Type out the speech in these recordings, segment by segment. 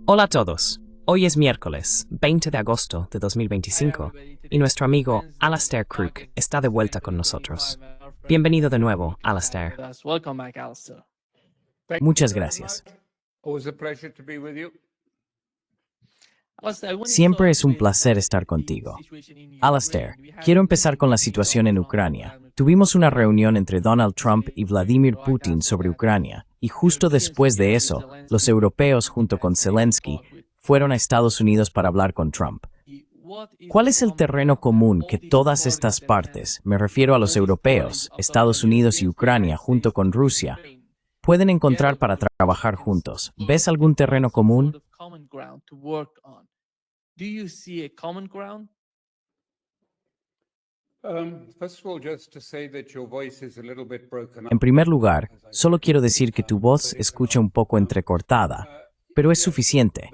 Hola a todos. Hoy es miércoles, 20 de agosto de 2025, y nuestro amigo Alastair Crook está de vuelta con nosotros. Bienvenido de nuevo, Alastair. Welcome back, Alistair. Muchas gracias. Always a pleasure to be with you. Siempre es un placer estar contigo. Alastair, quiero empezar con la situación en Ucrania. Tuvimos una reunión entre Donald Trump y Vladimir Putin sobre Ucrania, y justo después de eso, los europeos junto con Zelensky fueron a Estados Unidos para hablar con Trump. ¿Cuál es el terreno común que todas estas partes, me refiero a los europeos, Estados Unidos y Ucrania junto con Rusia, pueden encontrar para trabajar juntos? ¿Ves algún terreno común? Do you see a common ground? First of all, just to say that your voice is a little bit broken En up. primer lugar, solo quiero decir que tu voz escucha un poco entrecortada, pero es suficiente.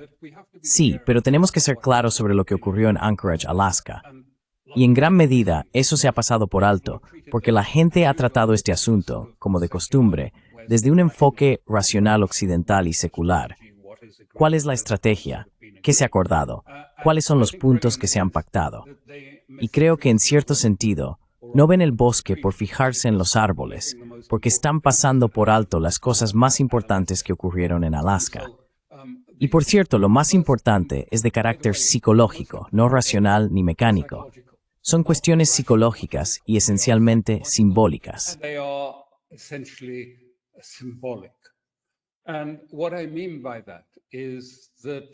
Sí, pero tenemos que ser claros sobre lo que ocurrió en Anchorage, Alaska. Y en gran medida, eso se ha pasado por alto, porque la gente ha tratado este asunto, como de costumbre, desde un enfoque racional occidental y secular. ¿Cuál es la estrategia? ¿Qué se ha acordado? ¿Cuáles son los puntos que se han pactado? Y creo que en cierto sentido, no ven el bosque por fijarse en los árboles, porque están pasando por alto las cosas más importantes que ocurrieron en Alaska. Y por cierto, lo más importante es de carácter psicológico, no racional ni mecánico. Son cuestiones psicológicas y esencialmente simbólicas. They are essentially symbolic. And what I mean by that is that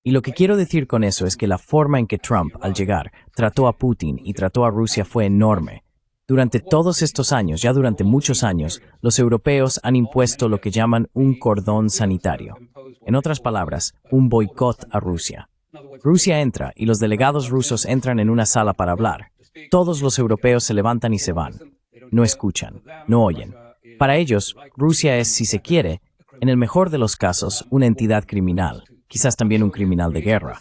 Y lo que quiero decir con eso es que la forma en que Trump, al llegar, trató a Putin y trató a Rusia fue enorme. Durante todos estos años, ya durante muchos años, los europeos han impuesto lo que llaman un cordón sanitario. En otras palabras, un boicot a Rusia. Rusia entra y los delegados rusos entran en una sala para hablar. Todos los europeos se levantan y se van. No escuchan, no oyen. Para ellos, Rusia es, si se quiere, en el mejor de los casos, una entidad criminal, quizás también un criminal de guerra.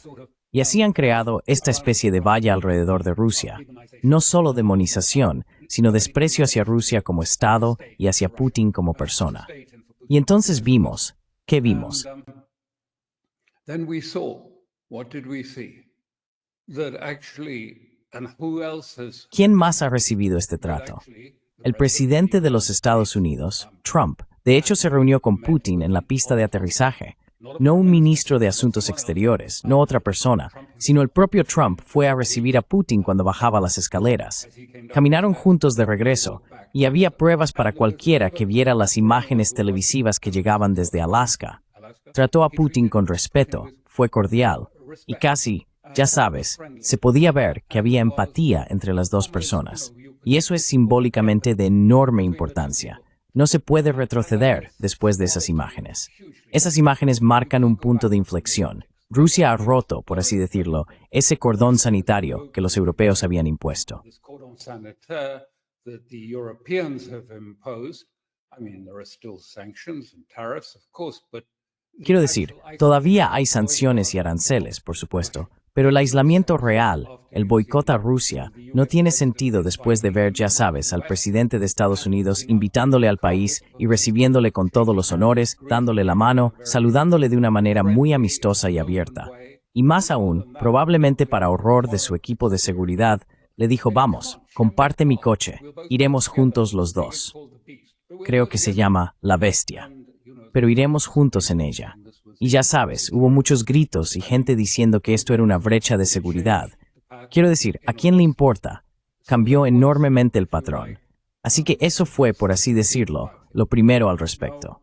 Y así han creado esta especie de valla alrededor de Rusia. No solo demonización, sino desprecio hacia Rusia como Estado y hacia Putin como persona. Y entonces vimos, ¿qué vimos? then we saw, what did we see? That actually, and who else has ¿Quién más ha recibido este trato? El presidente de los Estados Unidos, Trump, de hecho se reunió con Putin en la pista de aterrizaje. No un ministro de Asuntos Exteriores, no otra persona, sino el propio Trump fue a recibir a Putin cuando bajaba las escaleras. Caminaron juntos de regreso, y había pruebas para cualquiera que viera las imágenes televisivas que llegaban desde Alaska. Trató a Putin con respeto, fue cordial, y casi, ya sabes, se podía ver que había empatía entre las dos personas. Y eso es simbólicamente de enorme importancia. No se puede retroceder después de esas imágenes. Esas imágenes marcan un punto de inflexión. Rusia ha roto, por así decirlo, ese cordón sanitario que los europeos habían impuesto. this cordon sanitaire that the Europeans have imposed? I mean, there are still sanctions and tariffs, of course, but Quiero decir, todavía hay sanciones y aranceles, por supuesto, pero el aislamiento real, el boicot a Rusia, no tiene sentido después de ver, ya sabes, al presidente de Estados Unidos invitándole al país y recibiéndole con todos los honores, dándole la mano, saludándole de una manera muy amistosa y abierta. Y más aún, probablemente para horror de su equipo de seguridad, le dijo, vamos, comparte mi coche, iremos juntos los dos. Creo que se llama La Bestia. Pero iremos juntos en ella. Y ya sabes, hubo muchos gritos y gente diciendo que esto era una brecha de seguridad. Quiero decir, ¿a quién le importa? Cambió enormemente el patrón. Así que eso fue, por así decirlo, lo primero al respecto.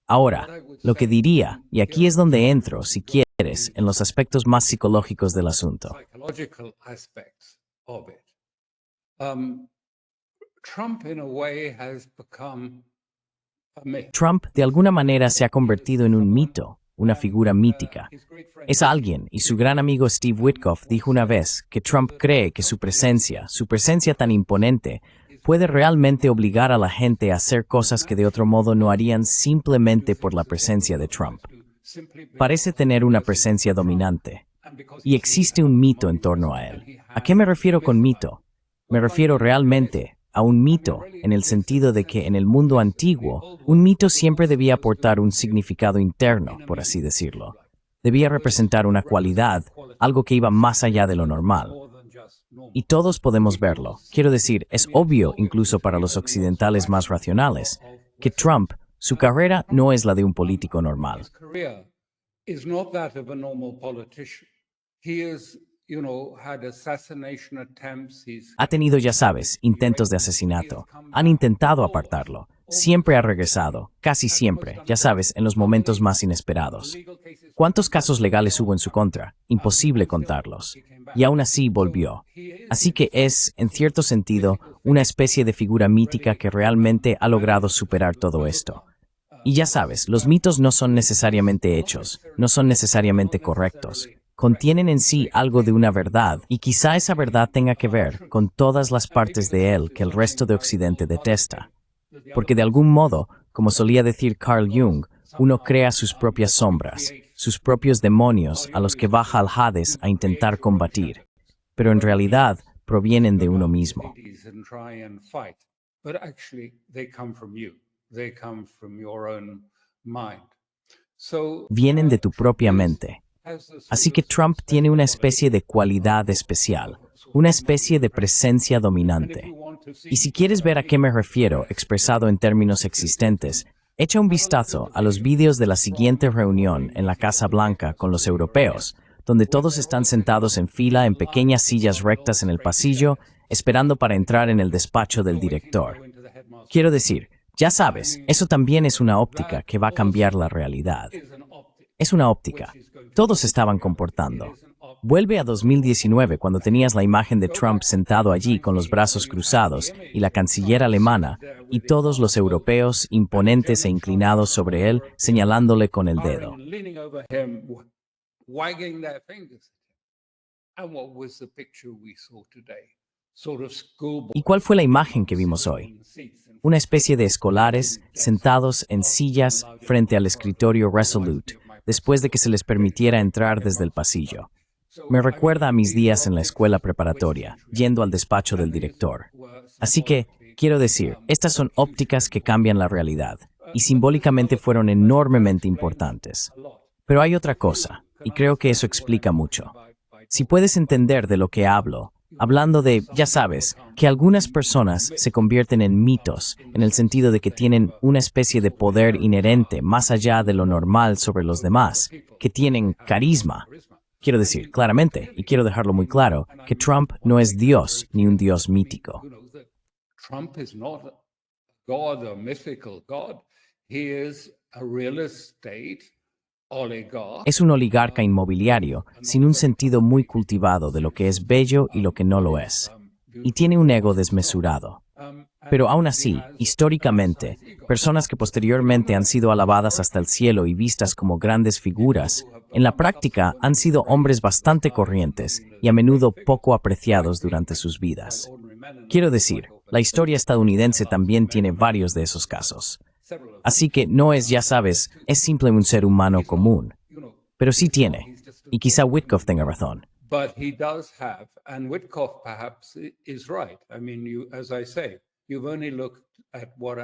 Ahora, lo que diría, y aquí es donde entro, si quieres, en los aspectos más psicológicos del asunto. psychological aspects of it. Trump, in a way, has become a myth. Trump, de alguna manera, se ha convertido en un mito, una figura mítica. Es alguien, y su gran amigo Steve Witkoff dijo una vez que Trump cree que su presencia tan imponente, puede realmente obligar a la gente a hacer cosas que de otro modo no harían simplemente por la presencia de Trump. Parece tener una presencia dominante, y existe un mito en torno a él. ¿A qué me refiero con mito? Me refiero realmente a un mito en el sentido de que en el mundo antiguo, un mito siempre debía aportar un significado interno, por así decirlo. Debía representar una cualidad, algo que iba más allá de lo normal. Y todos podemos verlo. Quiero decir, es obvio, incluso para los occidentales más racionales, que Trump, su carrera no es la de un político normal. Ha tenido, ya sabes, intentos de asesinato. Han intentado apartarlo. Siempre ha regresado, casi siempre, ya sabes, en los momentos más inesperados. ¿Cuántos casos legales hubo en su contra? Imposible contarlos. Y aún así volvió. Así que es, en cierto sentido, una especie de figura mítica que realmente ha logrado superar todo esto. Y ya sabes, los mitos no son necesariamente hechos, no son necesariamente correctos. Contienen en sí algo de una verdad, y quizá esa verdad tenga que ver con todas las partes de él que el resto de Occidente detesta. Porque de algún modo, como solía decir Carl Jung, uno crea sus propias sombras, sus propios demonios a los que baja al Hades a intentar combatir, pero en realidad provienen de uno mismo. Vienen de tu propia mente. Así que Trump tiene una especie de cualidad especial, una especie de presencia dominante. Y si quieres ver a qué me refiero, expresado en términos existentes, echa un vistazo a los vídeos de la siguiente reunión en la Casa Blanca con los europeos, donde todos están sentados en fila en pequeñas sillas rectas en el pasillo, esperando para entrar en el despacho del director. Quiero decir, ya sabes, eso también es una óptica que va a cambiar la realidad. Es una óptica. Todos se estaban comportando. Vuelve a 2019 cuando tenías la imagen de Trump sentado allí con los brazos cruzados y la canciller alemana y todos los europeos imponentes e inclinados sobre él señalándole con el dedo. ¿Y cuál fue la imagen que vimos hoy? Una especie de escolares sentados en sillas frente al escritorio Resolute, después de que se les permitiera entrar desde el pasillo. Me recuerda a mis días en la escuela preparatoria, yendo al despacho del director. Así que, quiero decir, estas son ópticas que cambian la realidad, y simbólicamente fueron enormemente importantes. Pero hay otra cosa, y creo que eso explica mucho. Si puedes entender de lo que hablo, hablando de, ya sabes, que algunas personas se convierten en mitos, en el sentido de que tienen una especie de poder inherente más allá de lo normal sobre los demás, que tienen carisma. Quiero decir, claramente, y quiero dejarlo muy claro, que Trump no es Dios ni un Dios mítico. Trump is not a god, a mythical god. He is a real estate oligarch. Es un oligarca inmobiliario, sin un sentido muy cultivado de lo que es bello y lo que no lo es. Y tiene un ego desmesurado. Pero aún así, históricamente, personas que posteriormente han sido alabadas hasta el cielo y vistas como grandes figuras, en la práctica han sido hombres bastante corrientes y a menudo poco apreciados durante sus vidas. Quiero decir, la historia estadounidense también tiene varios de esos casos. Así que no es, ya sabes, es simple un ser humano común. Pero sí tiene, y quizá Witkoff tenga razón. But he does have, and Witkoff perhaps is right. I mean, as I say, you've only looked at what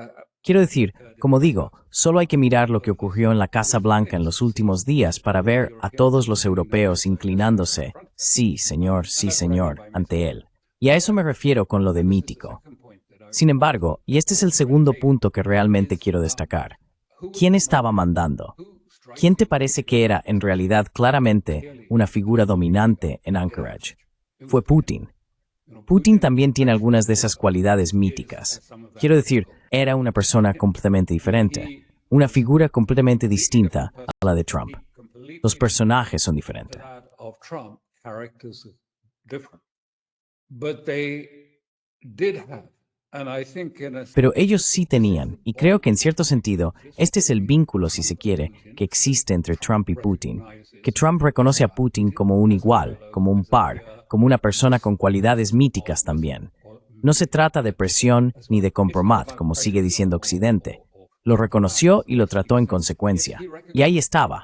Quiero decir, como digo, solo hay que mirar lo que ocurrió en la Casa Blanca en los últimos días para ver a todos los europeos inclinándose, sí, señor, ante él. Y a eso me refiero con lo de mítico. Sin embargo, y este es el segundo punto que realmente quiero destacar, ¿quién estaba mandando? ¿Quién te parece que era en realidad claramente una figura dominante en Anchorage? Fue Putin. Putin también tiene algunas de esas cualidades míticas. Quiero decir, era una persona completamente diferente, una figura completamente distinta a la de Trump. Los personajes son diferentes. Pero ellos sí tenían, y creo que en cierto sentido, este es el vínculo, si se quiere, que existe entre Trump y Putin. Que Trump reconoce a Putin como un igual, como un par, como una persona con cualidades míticas también. No se trata de presión ni de compromat, como sigue diciendo Occidente. Lo reconoció y lo trató en consecuencia. Y ahí estaba.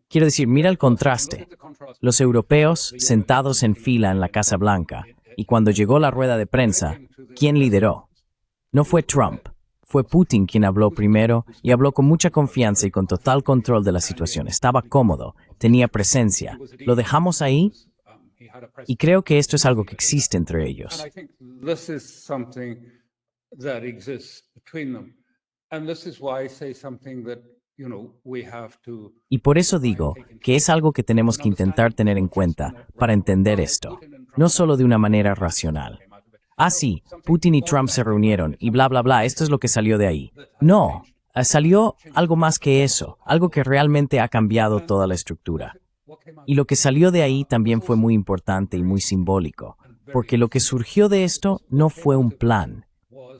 Quiero decir, mira el contraste. Los europeos sentados en fila en la Casa Blanca, y cuando llegó la rueda de prensa, ¿quién lideró? No fue Trump, Fue Putin quien habló primero y habló con mucha confianza y con total control de la situación. Estaba cómodo, tenía presencia. Lo dejamos ahí y creo que esto es algo que existe entre ellos. And I think this is something that exists between them. And this is why I say something that, we have to. Y por eso digo que es algo que tenemos que intentar tener en cuenta para entender esto, no solo de una manera racional. Ah, sí, Putin y Trump se reunieron y bla, bla, bla, esto es lo que salió de ahí. No, salió algo más que eso, algo que realmente ha cambiado toda la estructura. Y lo que salió de ahí también fue muy importante y muy simbólico, porque lo que surgió de esto no fue un plan,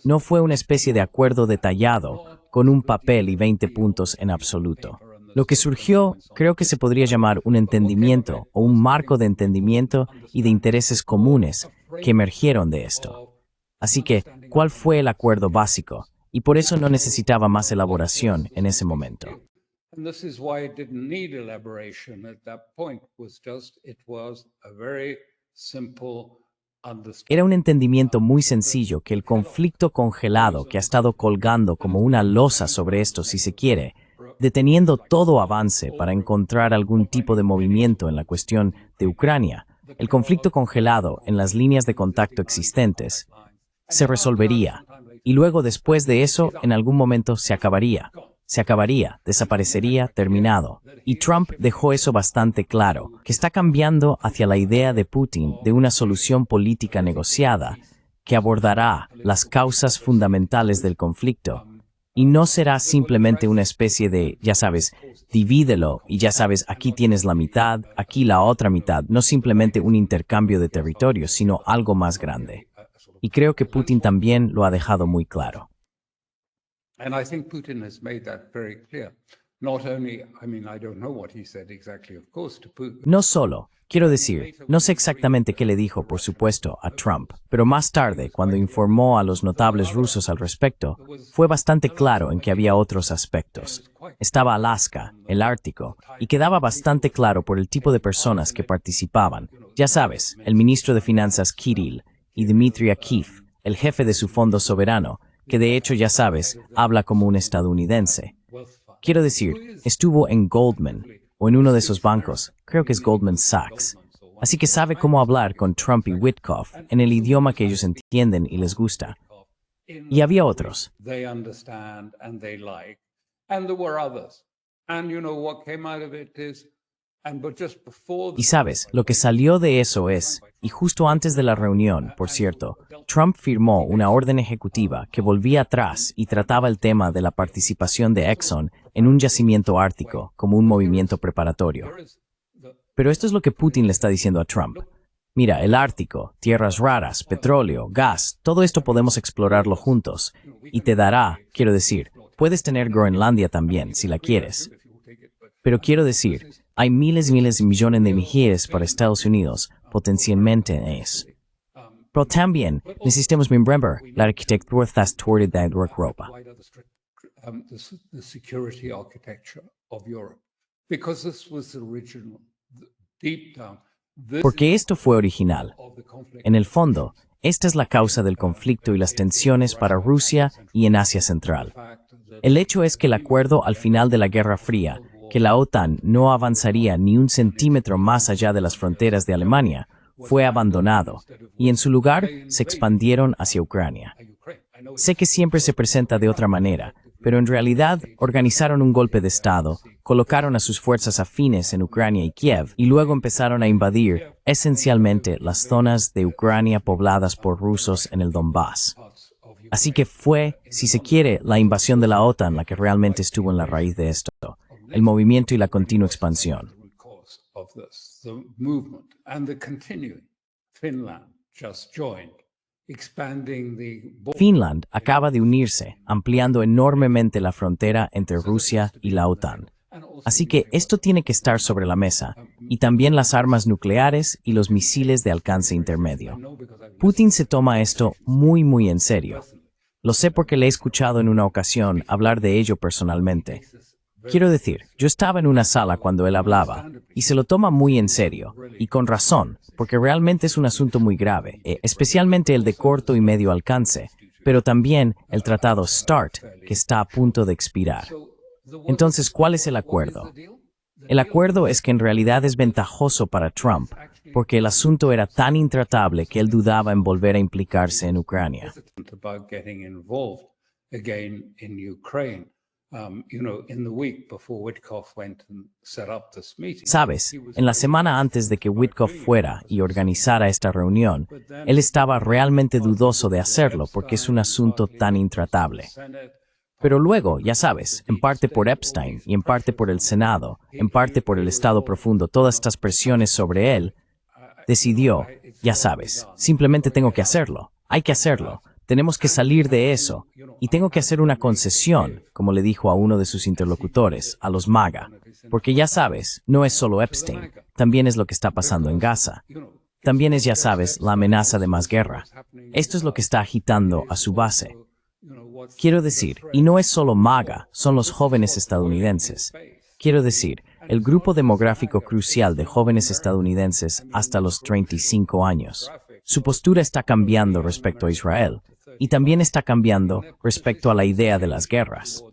no fue una especie de acuerdo detallado con un papel y 20 puntos en absoluto. Lo que surgió creo que se podría llamar un entendimiento o un marco de entendimiento y de intereses comunes que emergieron de esto. Así que, ¿cuál fue el acuerdo básico? Y por eso no necesitaba más elaboración en ese momento. And this is why it didn't need elaboration at that point. It was a very simple understanding. Era un entendimiento muy sencillo que el conflicto congelado que ha estado colgando como una losa sobre esto, si se quiere, deteniendo todo avance para encontrar algún tipo de movimiento en la cuestión de Ucrania, el conflicto congelado en las líneas de contacto existentes, se resolvería. Y luego, después de eso, en algún momento se acabaría, desaparecería, terminado. Y Trump dejó eso bastante claro, que está cambiando hacia la idea de Putin de una solución política negociada que abordará las causas fundamentales del conflicto. Y no será simplemente una especie de, ya sabes, divídelo y ya sabes, aquí tienes la mitad, aquí la otra mitad, no simplemente un intercambio de territorio, sino algo más grande. Y creo que Putin también lo ha dejado muy claro. And I think Putin has made that very clear. Not only, I don't know what he said exactly, of course, to Putin. No solo, quiero decir, no sé exactamente qué le dijo, por supuesto, a Trump, pero más tarde, cuando informó a los notables rusos al respecto, fue bastante claro en que había otros aspectos. Estaba Alaska, el Ártico, y quedaba bastante claro por el tipo de personas que participaban. Ya sabes, el ministro de Finanzas Kirill y Dmitry Akiv, el jefe de su fondo soberano, que de hecho, ya sabes, habla como un estadounidense. Quiero decir, estuvo en Goldman, o en uno de esos bancos, creo que es Goldman Sachs. Así que sabe cómo hablar con Trump y Witkoff en el idioma que ellos entienden y les gusta. Y había otros. They understand and they like. And there were others. And what came out of it is, but just before Y sabes, lo que salió de eso es, y justo antes de la reunión, por cierto, Trump firmó una orden ejecutiva que volvía atrás y trataba el tema de la participación de Exxon en un yacimiento ártico como un movimiento preparatorio. Pero esto es lo que Putin le está diciendo a Trump. Mira, el Ártico, tierras raras, petróleo, gas, todo esto podemos explorarlo juntos. Y te dará, quiero decir, puedes tener Groenlandia también, si la quieres. Pero quiero decir, hay miles y miles y millones de mujeres para Estados Unidos, potencialmente en eso. Pero también necesitamos remember la arquitectura trastornada de Europa. the security architecture of Europe. Because this was the original, deep down. Porque esto fue original. En el fondo, esta es la causa del conflicto y las tensiones para Rusia y en Asia Central. El hecho es que el acuerdo al final de la Guerra Fría, que la OTAN no avanzaría ni un centímetro más allá de las fronteras de Alemania, fue abandonado, y en su lugar se expandieron hacia Ucrania. Sé que siempre se presenta de otra manera, pero en realidad organizaron un golpe de Estado, colocaron a sus fuerzas afines en Ucrania y Kiev, y luego empezaron a invadir, esencialmente, las zonas de Ucrania pobladas por rusos en el Donbass. Así que fue, si se quiere, la invasión de la OTAN la que realmente estuvo en la raíz de esto, el movimiento y la continua expansión. Finland acaba de unirse, ampliando enormemente la frontera entre Rusia y la OTAN. Así que esto tiene que estar sobre la mesa, y también las armas nucleares y los misiles de alcance intermedio. Putin se toma esto muy en serio. Lo sé porque le he escuchado en una ocasión hablar de ello personalmente. Quiero decir, yo estaba en una sala cuando él hablaba, y se lo toma muy en serio, y con razón, porque realmente es un asunto muy grave, especialmente el de corto y medio alcance, pero también el tratado START, que está a punto de expirar. Entonces, ¿cuál es el acuerdo? El acuerdo es que en realidad es ventajoso para Trump, porque el asunto era tan intratable que él dudaba en volver a implicarse en Ucrania. About getting involved again in Ukraine. In the week before Witkoff went and set up this meeting. Sabes, en la semana antes de que Witkoff fuera y organizara esta reunión, él estaba realmente dudoso de hacerlo porque es un asunto tan intratable. Pero luego, ya sabes, en parte por Epstein y en parte por el Senado, en parte por el Estado profundo, todas estas presiones sobre él, decidió, ya sabes, simplemente tengo que hacerlo, hay que hacerlo, tenemos que salir de eso, y tengo que hacer una concesión, como le dijo a uno de sus interlocutores, a los MAGA, porque ya sabes, no es solo Epstein, también es lo que está pasando en Gaza. También es, ya sabes, la amenaza de más guerra. Esto es lo que está agitando a su base. Quiero decir, y no es solo MAGA, son los jóvenes estadounidenses. Quiero decir, el grupo demográfico crucial de jóvenes estadounidenses hasta los 35 años. Su postura está cambiando respecto a Israel, y también está cambiando respecto a la idea de las guerras.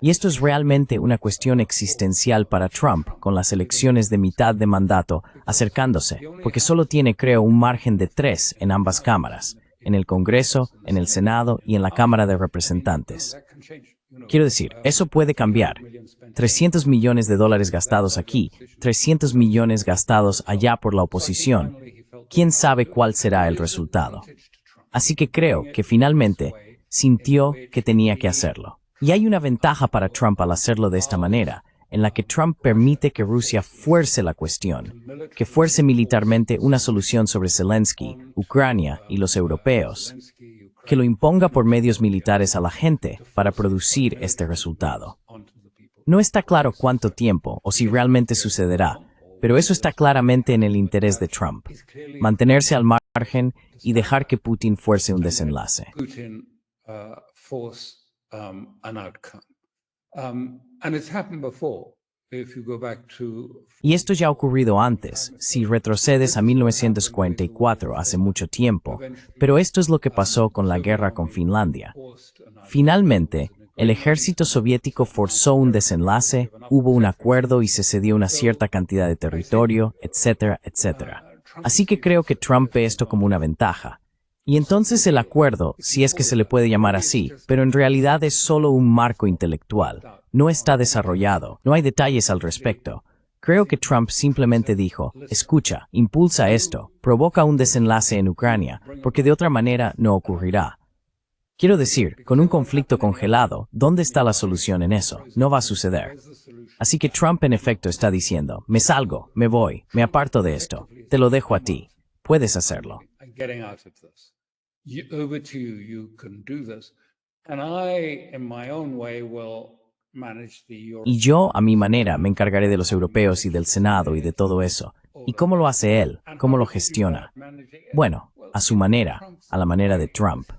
Y esto es realmente una cuestión existencial para Trump, con las elecciones de mitad de mandato acercándose, porque solo tiene, creo, un margen de 3 en ambas cámaras, en el Congreso, en el Senado y en la Cámara de Representantes. Quiero decir, eso puede cambiar. $300 millones gastados aquí, 300 millones gastados allá por la oposición. ¿Quién sabe cuál será el resultado? Así que creo que finalmente sintió que tenía que hacerlo. Y hay una ventaja para Trump al hacerlo de esta manera, en la que Trump permite que Rusia fuerce la cuestión, que fuerce militarmente una solución sobre Zelensky, Ucrania y los europeos, que lo imponga por medios militares a la gente para producir este resultado. No está claro cuánto tiempo o si realmente sucederá, pero eso está claramente en el interés de Trump, mantenerse al margen y dejar que Putin fuerce un desenlace. Y esto ya ha ocurrido antes, si retrocedes a 1944, hace mucho tiempo, pero esto es lo que pasó con la guerra con Finlandia. Finalmente, el ejército soviético forzó un desenlace, hubo un acuerdo y se cedió una cierta cantidad de territorio, etcétera, etcétera. Así que creo que Trump ve esto como una ventaja. Y entonces el acuerdo, si es que se le puede llamar así, pero en realidad es solo un marco intelectual. No está desarrollado, no hay detalles al respecto. Creo que Trump simplemente dijo, escucha, impulsa esto, provoca un desenlace en Ucrania, porque de otra manera no ocurrirá. Quiero decir, con un conflicto congelado, ¿dónde está la solución en eso? No va a suceder. Así que Trump en efecto está diciendo, me salgo, me voy, me aparto de esto, te lo dejo a ti, puedes hacerlo. Y yo, a mi manera, me encargaré de los europeos y del Senado y de todo eso. ¿Y cómo lo hace él? ¿Cómo lo gestiona? Bueno, a su manera, a la manera de Trump.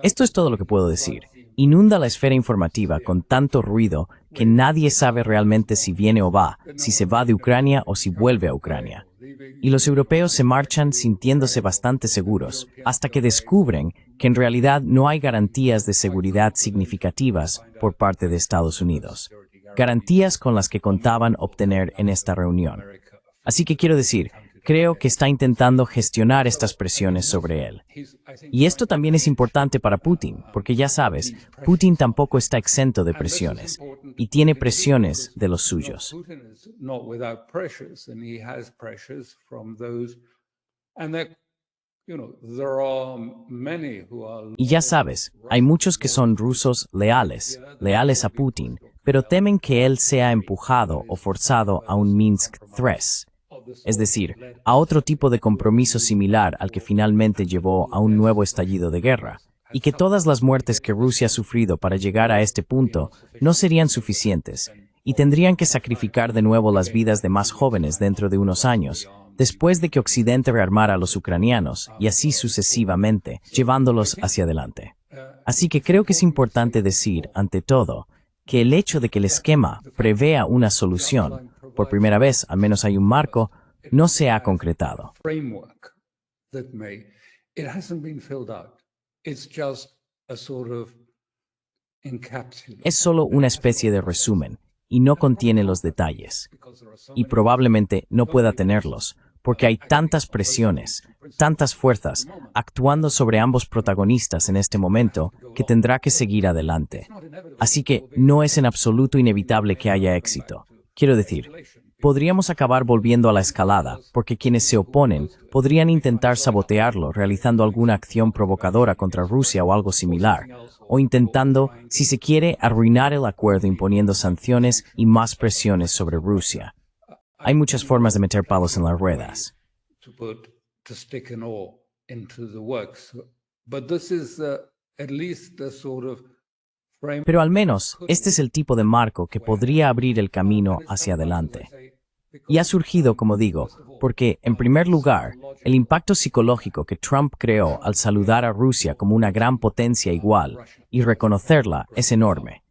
Esto es todo lo que puedo decir. Inunda la esfera informativa con tanto ruido que nadie sabe realmente si viene o va, si se va de Ucrania o si vuelve a Ucrania. Y los europeos se marchan sintiéndose bastante seguros, hasta que descubren que en realidad no hay garantías de seguridad significativas por parte de Estados Unidos. Garantías con las que contaban obtener en esta reunión. Así que quiero decir, creo que está intentando gestionar estas presiones sobre él. Y esto también es importante para Putin, porque ya sabes, Putin tampoco está exento de presiones, y tiene presiones de los suyos. Y ya sabes, hay muchos que son rusos leales a Putin, pero temen que él sea empujado o forzado a un Minsk III. Es decir, a otro tipo de compromiso similar al que finalmente llevó a un nuevo estallido de guerra, y que todas las muertes que Rusia ha sufrido para llegar a este punto no serían suficientes, y tendrían que sacrificar de nuevo las vidas de más jóvenes dentro de unos años, después de que Occidente rearmara a los ucranianos, y así sucesivamente, llevándolos hacia adelante. Así que creo que es importante decir, ante todo, que el hecho de que el esquema prevea una solución por primera vez, al menos hay un marco, no se ha concretado. Framework that it hasn't been filled out. It's just a sort of encapsulation. Es solo una especie de resumen y no contiene los detalles. Y probablemente no pueda tenerlos, porque hay tantas presiones, tantas fuerzas actuando sobre ambos protagonistas en este momento que tendrá que seguir adelante. Así que no es en absoluto inevitable que haya éxito. Quiero decir, podríamos acabar volviendo a la escalada, porque quienes se oponen podrían intentar sabotearlo realizando alguna acción provocadora contra Rusia o algo similar, o intentando, si se quiere, arruinar el acuerdo imponiendo sanciones y más presiones sobre Rusia. Hay muchas formas de meter palos en las ruedas. To stick an oar into the works. But this is at least a sort of frame. Pero al menos, este es el tipo de marco que podría abrir el camino hacia adelante. Y ha surgido, como digo, porque, en primer lugar, el impacto psicológico que Trump creó al saludar a Rusia como una gran potencia igual y reconocerla es enorme.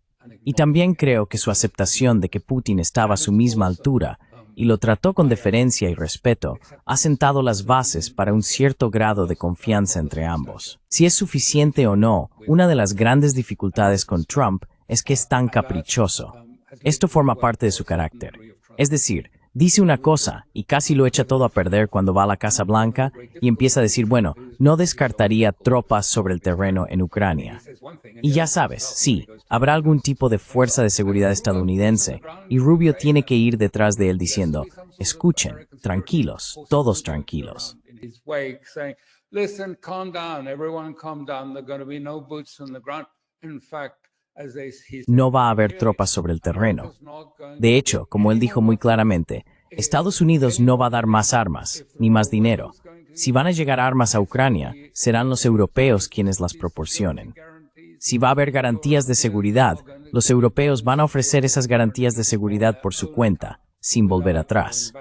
Y también creo que su aceptación de que Putin estaba a su misma altura y lo trató con deferencia y respeto, ha sentado las bases para un cierto grado de confianza entre ambos. Si es suficiente o no, una de las grandes dificultades con Trump es que es tan caprichoso. Esto forma parte de su carácter. Es decir, dice una cosa y casi lo echa todo a perder cuando va a la Casa Blanca y empieza a decir, bueno, no descartaría tropas sobre el terreno en Ucrania. Y ya sabes, sí, habrá algún tipo de fuerza de seguridad estadounidense y Rubio tiene que ir detrás de él diciendo, escuchen, tranquilos, todos tranquilos. Listen, calm down, everyone calm down, there are going to be no boots on the ground. In fact, no va a haber tropas sobre el terreno. De hecho, como él dijo muy claramente, Estados Unidos no va a dar más armas, ni más dinero. Si van a llegar armas a Ucrania, serán los europeos quienes las proporcionen. Si va a haber garantías de seguridad, los europeos van a ofrecer esas garantías de seguridad por su cuenta, sin volver atrás.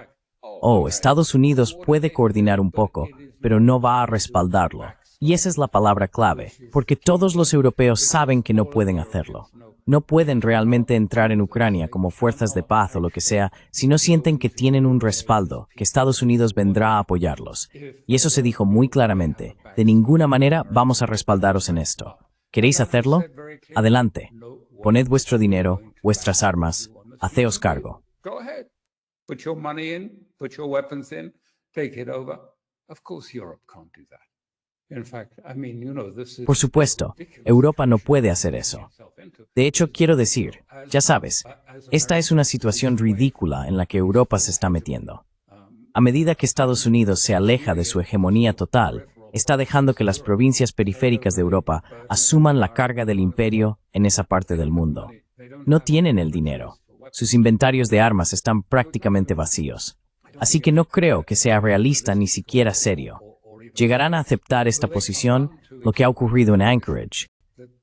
Estados Unidos puede coordinar un poco, pero no va a respaldarlo. Y esa es la palabra clave, porque todos los europeos saben que no pueden hacerlo. No pueden realmente entrar en Ucrania como fuerzas de paz o lo que sea si no sienten que tienen un respaldo, que Estados Unidos vendrá a apoyarlos. Y eso se dijo muy claramente. De ninguna manera vamos a respaldaros en esto. ¿Queréis hacerlo? Adelante. Poned vuestro dinero, vuestras armas, haceos cargo. Go ahead. Put your money in, put your weapons in, take it over. Of course Europe can't do that. Por supuesto, Europa no puede hacer eso. De hecho, quiero decir, ya sabes, esta es una situación ridícula en la que Europa se está metiendo. A medida que Estados Unidos se aleja de su hegemonía total, está dejando que las provincias periféricas de Europa asuman la carga del imperio en esa parte del mundo. No tienen el dinero. Sus inventarios de armas están prácticamente vacíos. Así que no creo que sea realista ni siquiera serio. Llegarán a aceptar esta posición, lo que ha ocurrido en Anchorage.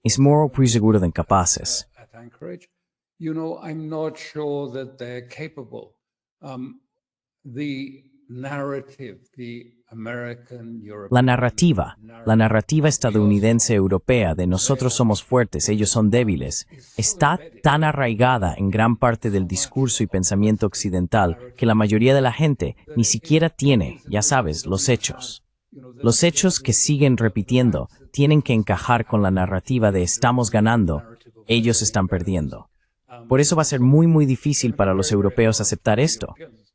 Es muy seguro de incapaces. I'm not sure that they're capable. La narrativa estadounidense-europea de nosotros somos fuertes, ellos son débiles, está tan arraigada en gran parte del discurso y pensamiento occidental que la mayoría de la gente ni siquiera tiene, ya sabes, los hechos. Los hechos que siguen repitiendo tienen que encajar con la narrativa de estamos ganando, ellos están perdiendo. Por eso va a ser muy difícil para los europeos aceptar esto,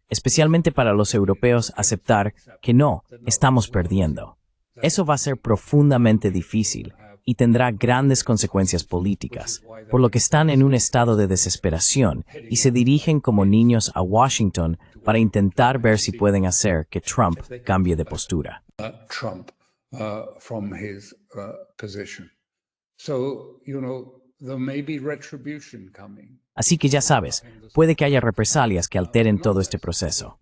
especialmente para los europeos aceptar que no, estamos perdiendo. Eso va a ser profundamente difícil y tendrá grandes consecuencias políticas, por lo que están en un estado de desesperación y se dirigen como niños a Washington para intentar ver si pueden hacer que Trump cambie de postura. From his position. So, there may be retribution coming. Así que ya sabes, puede que haya represalias que alteren todo este proceso.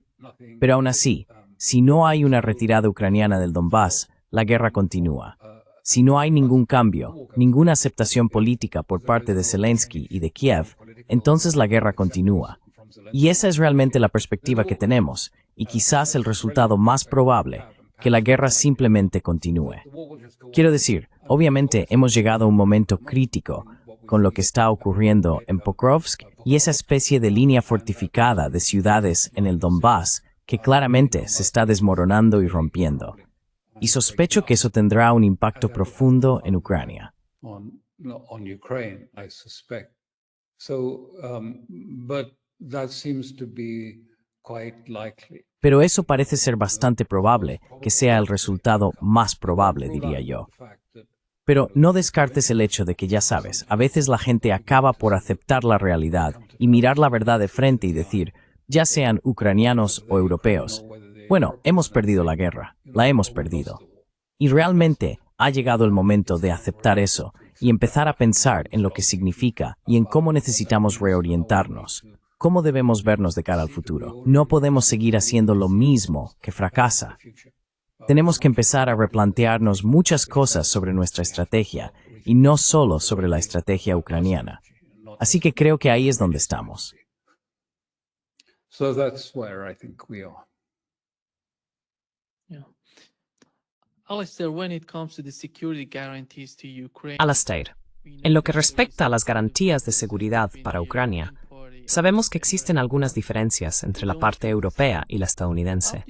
Pero aún así, si no hay una retirada ucraniana del Donbass, la guerra continúa. Si no hay ningún cambio, ninguna aceptación política por parte de Zelensky y de Kiev, entonces la guerra continúa. Y esa es realmente la perspectiva que tenemos, y quizás el resultado más probable, que la guerra simplemente continúe. Quiero decir, obviamente hemos llegado a un momento crítico, con lo que está ocurriendo en Pokrovsk y esa especie de línea fortificada de ciudades en el Donbass que claramente se está desmoronando y rompiendo. Y sospecho que eso tendrá un impacto profundo en Ucrania. on Ukraine, I suspect. So, but that seems to be quite likely. Pero eso parece ser bastante probable, que sea el resultado más probable, diría yo. Pero no descartes el hecho de que, ya sabes, a veces la gente acaba por aceptar la realidad y mirar la verdad de frente y decir, ya sean ucranianos o europeos, bueno, hemos perdido la guerra, la hemos perdido. Y realmente ha llegado el momento de aceptar eso y empezar a pensar en lo que significa y en cómo necesitamos reorientarnos, cómo debemos vernos de cara al futuro. No podemos seguir haciendo lo mismo que fracasa. Tenemos que empezar a replantearnos muchas cosas sobre nuestra estrategia y no solo sobre la estrategia ucraniana. Así que creo que ahí es donde estamos. So that's where I think we are. Yeah. Alistair, when it comes to the security guarantees to Ukraine, Alastair, en lo que respecta a las garantías de seguridad para Ucrania, sabemos que existen algunas diferencias entre la parte europea y la estadounidense.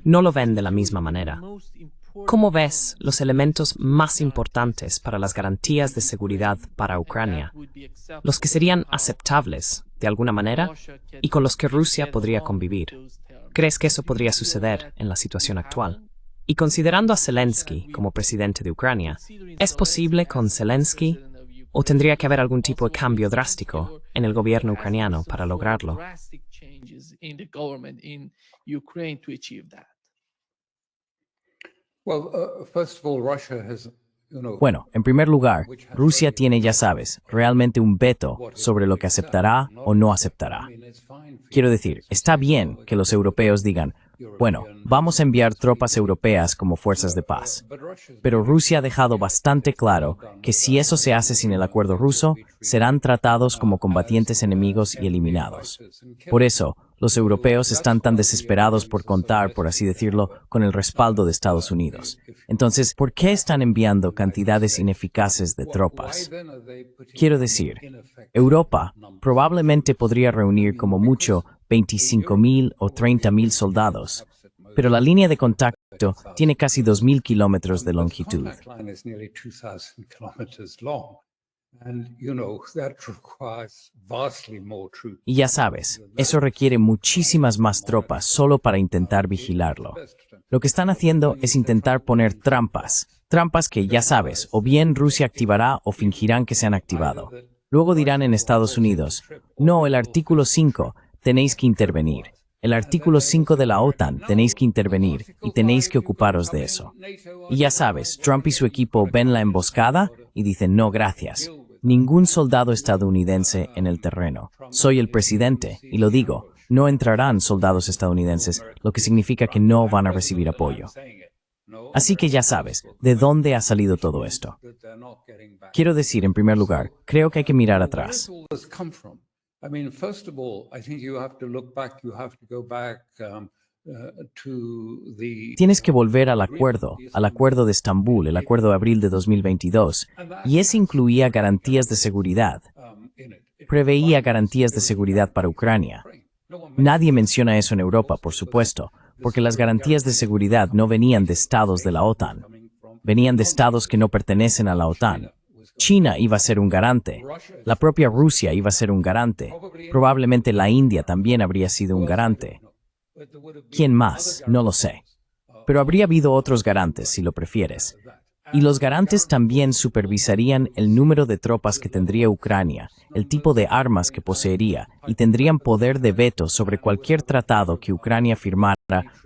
No lo ven de la misma manera. ¿Cómo ves los elementos más importantes para las garantías de seguridad para Ucrania, los que serían aceptables de alguna manera y con los que Rusia podría convivir? ¿Crees que eso podría suceder en la situación actual? Y considerando a Zelensky como presidente de Ucrania, ¿es posible con Zelensky o tendría que haber algún tipo de cambio drástico en el gobierno ucraniano para lograrlo? First of all, Russia has, Bueno, en primer lugar, Rusia tiene, ya sabes, realmente un veto sobre lo que aceptará o no aceptará. Quiero decir, está bien que los europeos digan, bueno, vamos a enviar tropas europeas como fuerzas de paz. Pero Rusia ha dejado bastante claro que si eso se hace sin el acuerdo ruso, serán tratados como combatientes enemigos y eliminados. Por eso, los europeos están tan desesperados por contar, por así decirlo, con el respaldo de Estados Unidos. Entonces, ¿por qué están enviando cantidades ineficaces de tropas? Quiero decir, Europa probablemente podría reunir como mucho 25.000 o 30.000 soldados, pero la línea de contacto tiene casi 2.000 kilómetros de longitud. Y ya sabes, eso requiere muchísimas más tropas solo para intentar vigilarlo. Lo que están haciendo es intentar poner trampas que, ya sabes, o bien Rusia activará o fingirán que se han activado. Luego dirán en Estados Unidos, no, el artículo 5, tenéis que intervenir. El artículo 5 de la OTAN, tenéis que intervenir y tenéis que ocuparos de eso. Y ya sabes, Trump y su equipo ven la emboscada y dicen, no, gracias. Ningún soldado estadounidense en el terreno. Soy el presidente y lo digo, no entrarán soldados estadounidenses, lo que significa que no van a recibir apoyo. Así que ya sabes, ¿de dónde ha salido todo esto? Quiero decir, en primer lugar, creo que hay que mirar atrás. First of all, I think you have to look back, you have to go back to the... Tienes que volver al acuerdo de Estambul, el acuerdo de abril de 2022, y ese incluía garantías de seguridad. Preveía garantías de seguridad para Ucrania. Nadie menciona eso en Europa, por supuesto, porque las garantías de seguridad no venían de estados de la OTAN. Venían de estados que no pertenecen a la OTAN. China iba a ser un garante, la propia Rusia iba a ser un garante, probablemente la India también habría sido un garante. ¿Quién más? No lo sé. Pero habría habido otros garantes, si lo prefieres. Y los garantes también supervisarían el número de tropas que tendría Ucrania, el tipo de armas que poseería, y tendrían poder de veto sobre cualquier tratado que Ucrania firmara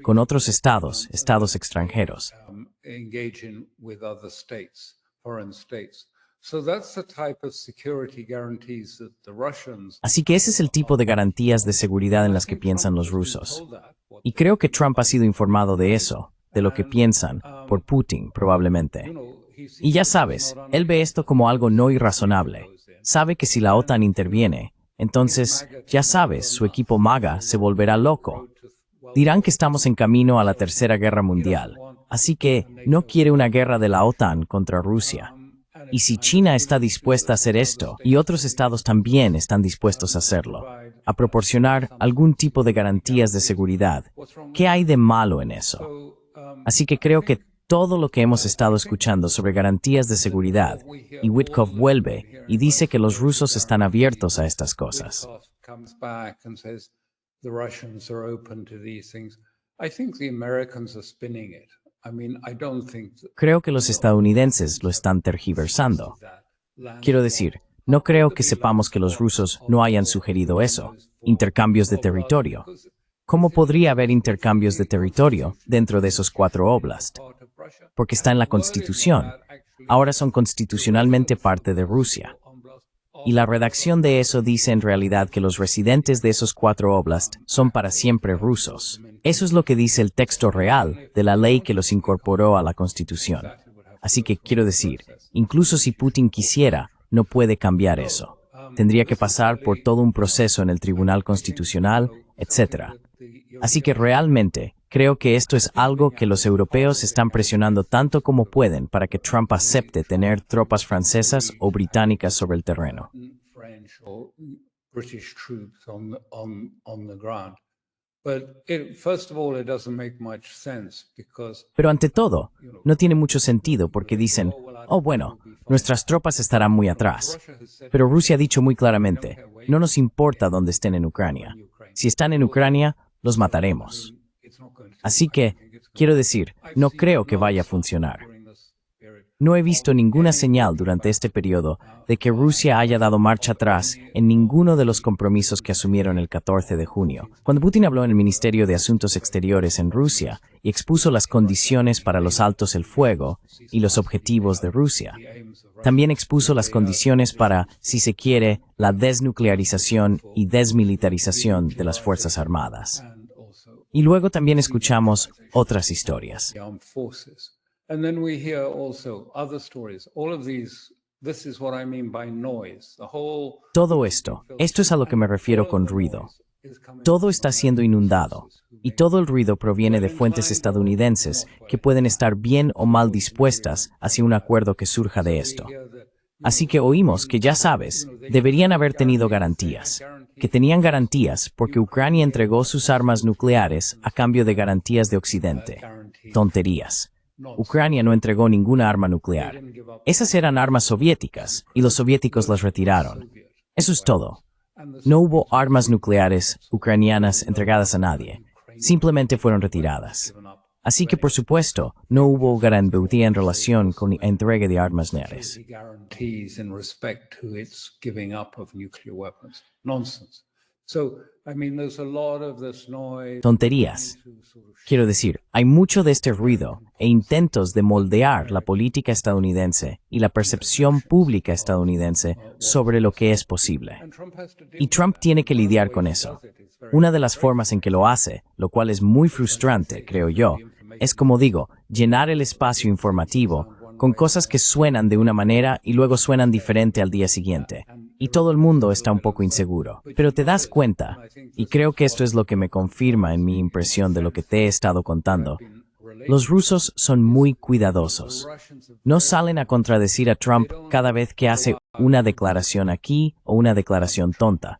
con otros estados extranjeros. Así que ese es el tipo de garantías de seguridad en las que piensan los rusos. Y creo que Trump ha sido informado de eso, de lo que piensan, por Putin, probablemente. Y ya sabes, él ve esto como algo no irrazonable. Sabe que si la OTAN interviene, entonces, ya sabes, su equipo MAGA se volverá loco. Dirán que estamos en camino a la Tercera Guerra Mundial. Así que no quiere una guerra de la OTAN contra Rusia. Y si China está dispuesta a hacer esto, y otros estados también están dispuestos a hacerlo, a proporcionar algún tipo de garantías de seguridad, ¿qué hay de malo en eso? Así que creo que todo lo que hemos estado escuchando sobre garantías de seguridad, y Witkoff vuelve y dice que los rusos están abiertos a estas cosas. Creo que los estadounidenses lo están tergiversando. Quiero decir, no creo que sepamos que los rusos no hayan sugerido eso, intercambios de territorio. ¿Cómo podría haber intercambios de territorio dentro de esos 4 oblasts? Porque está en la Constitución. Ahora son constitucionalmente parte de Rusia. Y la redacción de eso dice en realidad que los residentes de esos 4 oblasts son para siempre rusos. Eso es lo que dice el texto real de la ley que los incorporó a la Constitución. Así que quiero decir, incluso si Putin quisiera, no puede cambiar eso. Tendría que pasar por todo un proceso en el Tribunal Constitucional, etc. Así que realmente creo que esto es algo que los europeos están presionando tanto como pueden para que Trump acepte tener tropas francesas o británicas sobre el terreno. Pero ante todo, no tiene mucho sentido porque dicen, oh bueno, nuestras tropas estarán muy atrás. Pero Rusia ha dicho muy claramente, no nos importa dónde estén en Ucrania. Si están en Ucrania, los mataremos. Así que, quiero decir, no creo que vaya a funcionar. No he visto ninguna señal durante este periodo de que Rusia haya dado marcha atrás en ninguno de los compromisos que asumieron el 14 de junio. Cuando Putin habló en el Ministerio de Asuntos Exteriores en Rusia y expuso las condiciones para los altos el fuego y los objetivos de Rusia, también expuso las condiciones para, si se quiere, la desnuclearización y desmilitarización de las Fuerzas Armadas. Y luego también escuchamos otras historias. And then we hear also other stories. All of these, this is what I mean by noise. The whole Todo esto es a lo que me refiero con ruido. Todo está siendo inundado, y todo el ruido proviene de fuentes estadounidenses que pueden estar bien o mal dispuestas hacia un acuerdo que surja de esto. Así que oímos que, ya sabes, deberían haber tenido garantías, que tenían garantías porque Ucrania entregó sus armas nucleares a cambio de garantías de Occidente. Tonterías. Ucrania no entregó ninguna arma nuclear. Esas eran armas soviéticas, y los soviéticos las retiraron. Eso es todo. No hubo armas nucleares ucranianas entregadas a nadie. Simplemente fueron retiradas. Así que, por supuesto, no hubo garantía en relación con la entrega de armas nucleares. Tonterías. Quiero decir, hay mucho de este ruido e intentos de moldear la política estadounidense y la percepción pública estadounidense sobre lo que es posible. Y Trump tiene que lidiar con eso. Una de las formas en que lo hace, lo cual es muy frustrante, creo yo, es, como digo, llenar el espacio informativo con cosas que suenan de una manera y luego suenan diferente al día siguiente. Y todo el mundo está un poco inseguro. Pero te das cuenta, y creo que esto es lo que me confirma en mi impresión de lo que te he estado contando, los rusos son muy cuidadosos. No salen a contradecir a Trump cada vez que hace una declaración aquí o una declaración tonta.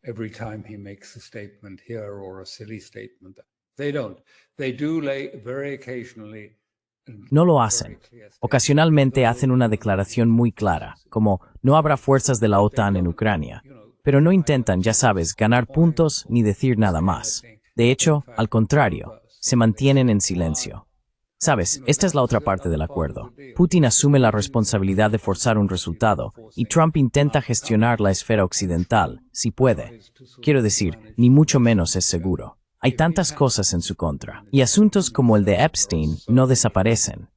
No lo hacen. Ocasionalmente hacen una declaración muy clara, como no habrá fuerzas de la OTAN en Ucrania. Pero no intentan, ya sabes, ganar puntos ni decir nada más. De hecho, al contrario, se mantienen en silencio. Sabes, esta es la otra parte del acuerdo. Putin asume la responsabilidad de forzar un resultado, y Trump intenta gestionar la esfera occidental, si puede. Quiero decir, ni mucho menos es seguro. Hay tantas cosas en su contra. Y asuntos como el de Epstein no desaparecen.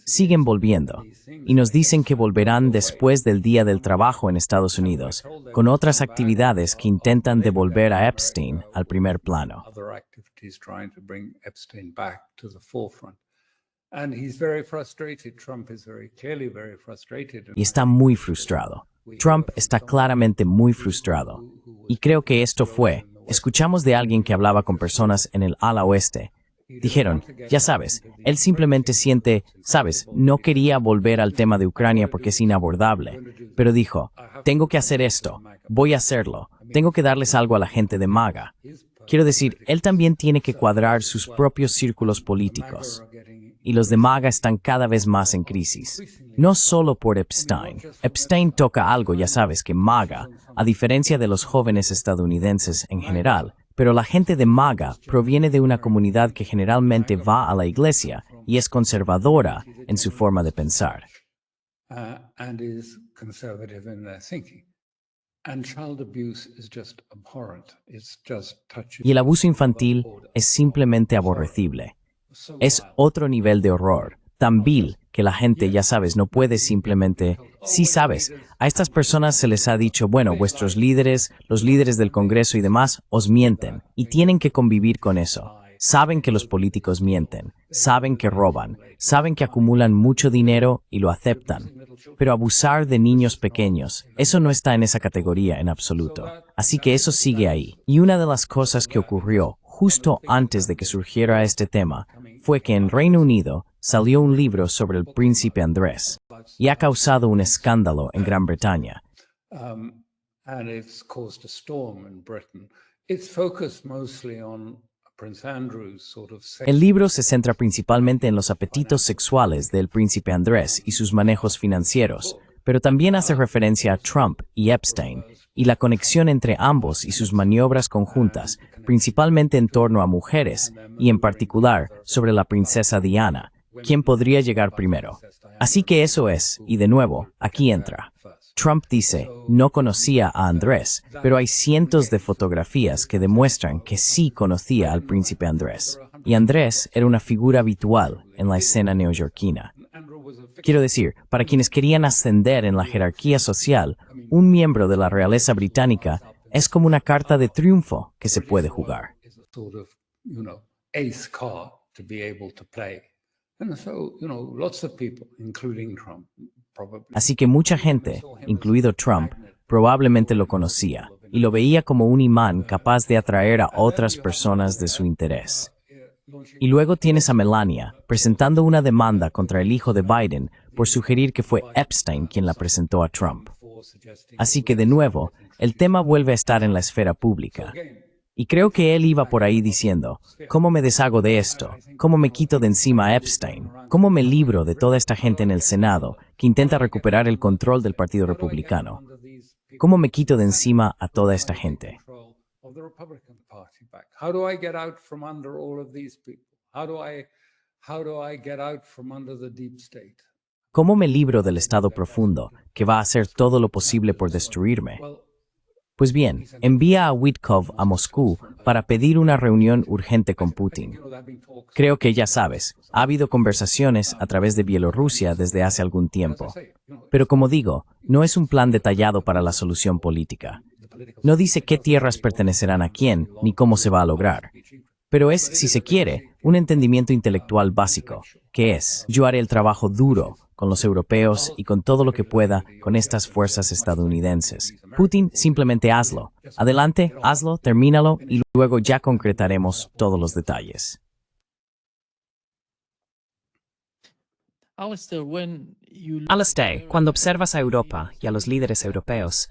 Siguen volviendo. Y nos dicen que volverán después del Día del Trabajo en Estados Unidos, con otras actividades que intentan devolver a Epstein al primer plano. Y está muy frustrado. Trump está claramente muy frustrado. Y creo que esto fue, escuchamos de alguien que hablaba con personas en el ala oeste, Dijeron, ya sabes, él simplemente siente, sabes, no quería volver al tema de Ucrania porque es inabordable, pero dijo, tengo que hacer esto, voy a hacerlo, tengo que darles algo a la gente de MAGA. Quiero decir, él también tiene que cuadrar sus propios círculos políticos. Y los de MAGA están cada vez más en crisis. No solo por Epstein. Epstein toca algo, ya sabes, que MAGA, a diferencia de los jóvenes estadounidenses en general, pero la gente de MAGA proviene de una comunidad que generalmente va a la iglesia y es conservadora en su forma de pensar. And is conservative in their thinking. And child abuse is just abhorrent. It's just touching. Y el abuso infantil es simplemente aborrecible. Es otro nivel de horror, tan vil que la gente, ya sabes, no puede simplemente... Sí sabes, a estas personas se les ha dicho, bueno, vuestros líderes, los líderes del Congreso y demás, os mienten, y tienen que convivir con eso. Saben que los políticos mienten, saben que roban, saben que acumulan mucho dinero y lo aceptan. Pero abusar de niños pequeños, eso no está en esa categoría en absoluto. Así que eso sigue ahí. Y una de las cosas que ocurrió justo antes de que surgiera este tema fue que en Reino Unido salió un libro sobre el príncipe Andrés y ha causado un escándalo en Gran Bretaña. And it's caused a storm in Britain. It's focused mostly on Prince Andrew's sort of El libro se centra principalmente en los apetitos sexuales del príncipe Andrés y sus manejos financieros, pero también hace referencia a Trump y Epstein y la conexión entre ambos y sus maniobras conjuntas, principalmente en torno a mujeres y en particular sobre la princesa Diana, quien podría llegar primero. Así que eso es, y de nuevo, aquí entra. Trump dice, no conocía a Andrés, pero hay cientos de fotografías que demuestran que sí conocía al príncipe Andrés. Y Andrés era una figura habitual en la escena neoyorquina. Quiero decir, para quienes querían ascender en la jerarquía social, un miembro de la realeza británica es como una carta de triunfo que se puede jugar. Así que mucha gente, incluido Trump, probablemente lo conocía y lo veía como un imán capaz de atraer a otras personas de su interés. Y luego tienes a Melania presentando una demanda contra el hijo de Biden por sugerir que fue Epstein quien la presentó a Trump. Así que de nuevo, el tema vuelve a estar en la esfera pública. Y creo que él iba por ahí diciendo, ¿cómo me deshago de esto? ¿Cómo me quito de encima a Epstein? ¿Cómo me libro de toda esta gente en el Senado que intenta recuperar el control del Partido Republicano? ¿Cómo me quito de encima a toda esta gente? ¿Cómo me libro del Estado profundo que va a hacer todo lo posible por destruirme? Pues bien, envía a Witkoff a Moscú para pedir una reunión urgente con Putin. Creo que ya sabes, ha habido conversaciones a través de Bielorrusia desde hace algún tiempo. Pero como digo, no es un plan detallado para la solución política. No dice qué tierras pertenecerán a quién, ni cómo se va a lograr. Pero es, si se quiere, un entendimiento intelectual básico, que es, yo haré el trabajo duro con los europeos y con todo lo que pueda con estas fuerzas estadounidenses. Putin, simplemente hazlo. Adelante, hazlo, termínalo y luego ya concretaremos todos los detalles. Alastair, cuando observas a Europa y a los líderes europeos,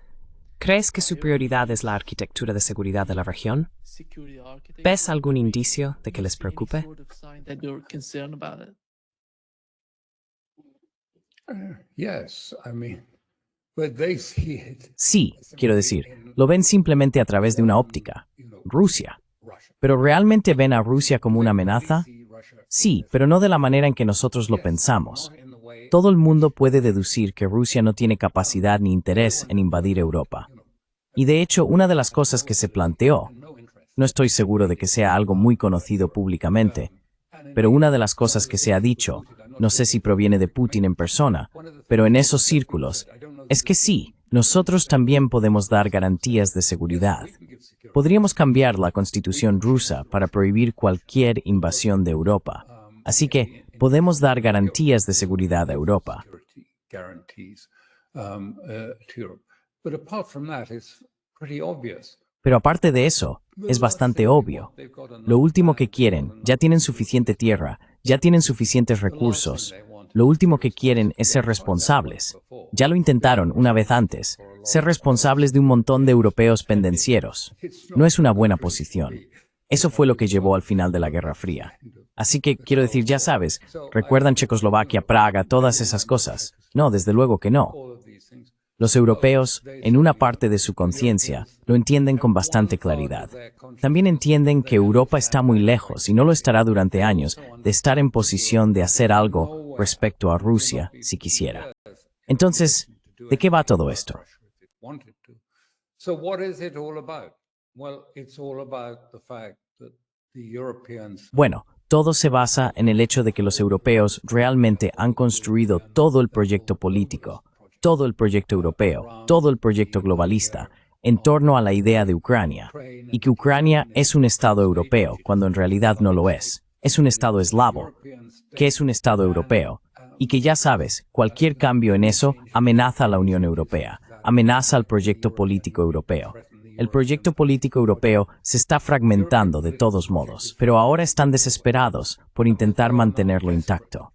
¿crees que su prioridad es la arquitectura de seguridad de la región? ¿Ves algún indicio de que les preocupe? Sí, quiero decir, lo ven simplemente a través de una óptica. Rusia. ¿Pero realmente ven a Rusia como una amenaza? Sí, pero no de la manera en que nosotros lo pensamos. Todo el mundo puede deducir que Rusia no tiene capacidad ni interés en invadir Europa. Y de hecho, una de las cosas que se planteó, no estoy seguro de que sea algo muy conocido públicamente, pero una de las cosas que se ha dicho, no sé si proviene de Putin en persona, pero en esos círculos, es que sí, nosotros también podemos dar garantías de seguridad. Podríamos cambiar la constitución rusa para prohibir cualquier invasión de Europa. Así que podemos dar garantías de seguridad a Europa. Pero aparte de eso, es bastante obvio. Lo último que quieren, ya tienen suficiente tierra, ya tienen suficientes recursos. Lo último que quieren es ser responsables. Ya lo intentaron una vez antes, ser responsables de un montón de europeos pendencieros. No es una buena posición. Eso fue lo que llevó al final de la Guerra Fría. Así que, quiero decir, ya sabes, ¿recuerdan Checoslovaquia, Praga, todas esas cosas? No, desde luego que no. Los europeos, en una parte de su conciencia, lo entienden con bastante claridad. También entienden que Europa está muy lejos, y no lo estará durante años, de estar en posición de hacer algo respecto a Rusia, si quisiera. Entonces, ¿de qué va todo esto? Bueno, todo se basa en el hecho de que los europeos realmente han construido todo el proyecto político, todo el proyecto europeo, todo el proyecto globalista, en torno a la idea de Ucrania, y que Ucrania es un Estado europeo, cuando en realidad no lo es. Es un Estado eslavo, que es un Estado europeo, y que ya sabes, cualquier cambio en eso amenaza a la Unión Europea, amenaza al proyecto político europeo. El proyecto político europeo se está fragmentando de todos modos, pero ahora están desesperados por intentar mantenerlo intacto.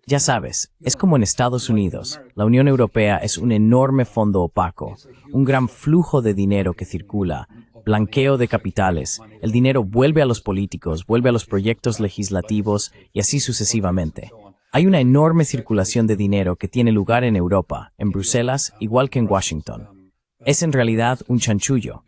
Ya sabes, es como en Estados Unidos, la Unión Europea es un enorme fondo opaco, un gran flujo de dinero que circula, blanqueo de capitales, el dinero vuelve a los políticos, vuelve a los proyectos legislativos y así sucesivamente. Hay una enorme circulación de dinero que tiene lugar en Europa, en Bruselas, igual que en Washington. Es en realidad un chanchullo.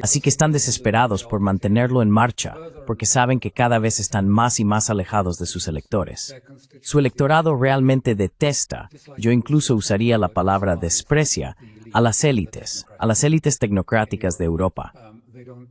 Así que están desesperados por mantenerlo en marcha, porque saben que cada vez están más y más alejados de sus electores. Su electorado realmente detesta, yo incluso usaría la palabra desprecia, a las élites tecnocráticas de Europa.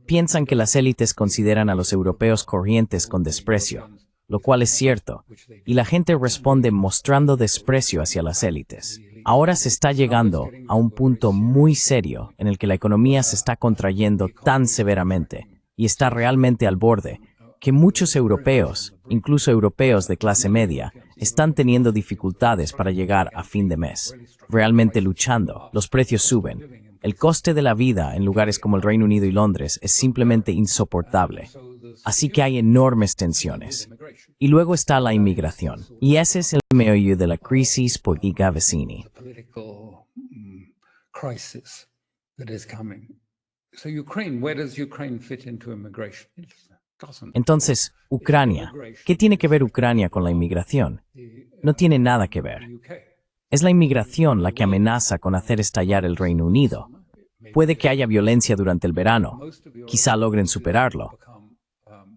Piensan que las élites consideran a los europeos corrientes con desprecio, lo cual es cierto, y la gente responde mostrando desprecio hacia las élites. Ahora se está llegando a un punto muy serio en el que la economía se está contrayendo tan severamente y está realmente al borde que muchos europeos, incluso europeos de clase media, están teniendo dificultades para llegar a fin de mes, realmente luchando. Los precios suben. El coste de la vida en lugares como el Reino Unido y Londres es simplemente insoportable. Así que hay enormes tensiones. Y luego está la inmigración. Y ese es el meollo de la crisis política vecina. Entonces, Ucrania. ¿Qué tiene que ver Ucrania con la inmigración? No tiene nada que ver. Es la inmigración la que amenaza con hacer estallar el Reino Unido. Puede que haya violencia durante el verano. Quizá logren superarlo.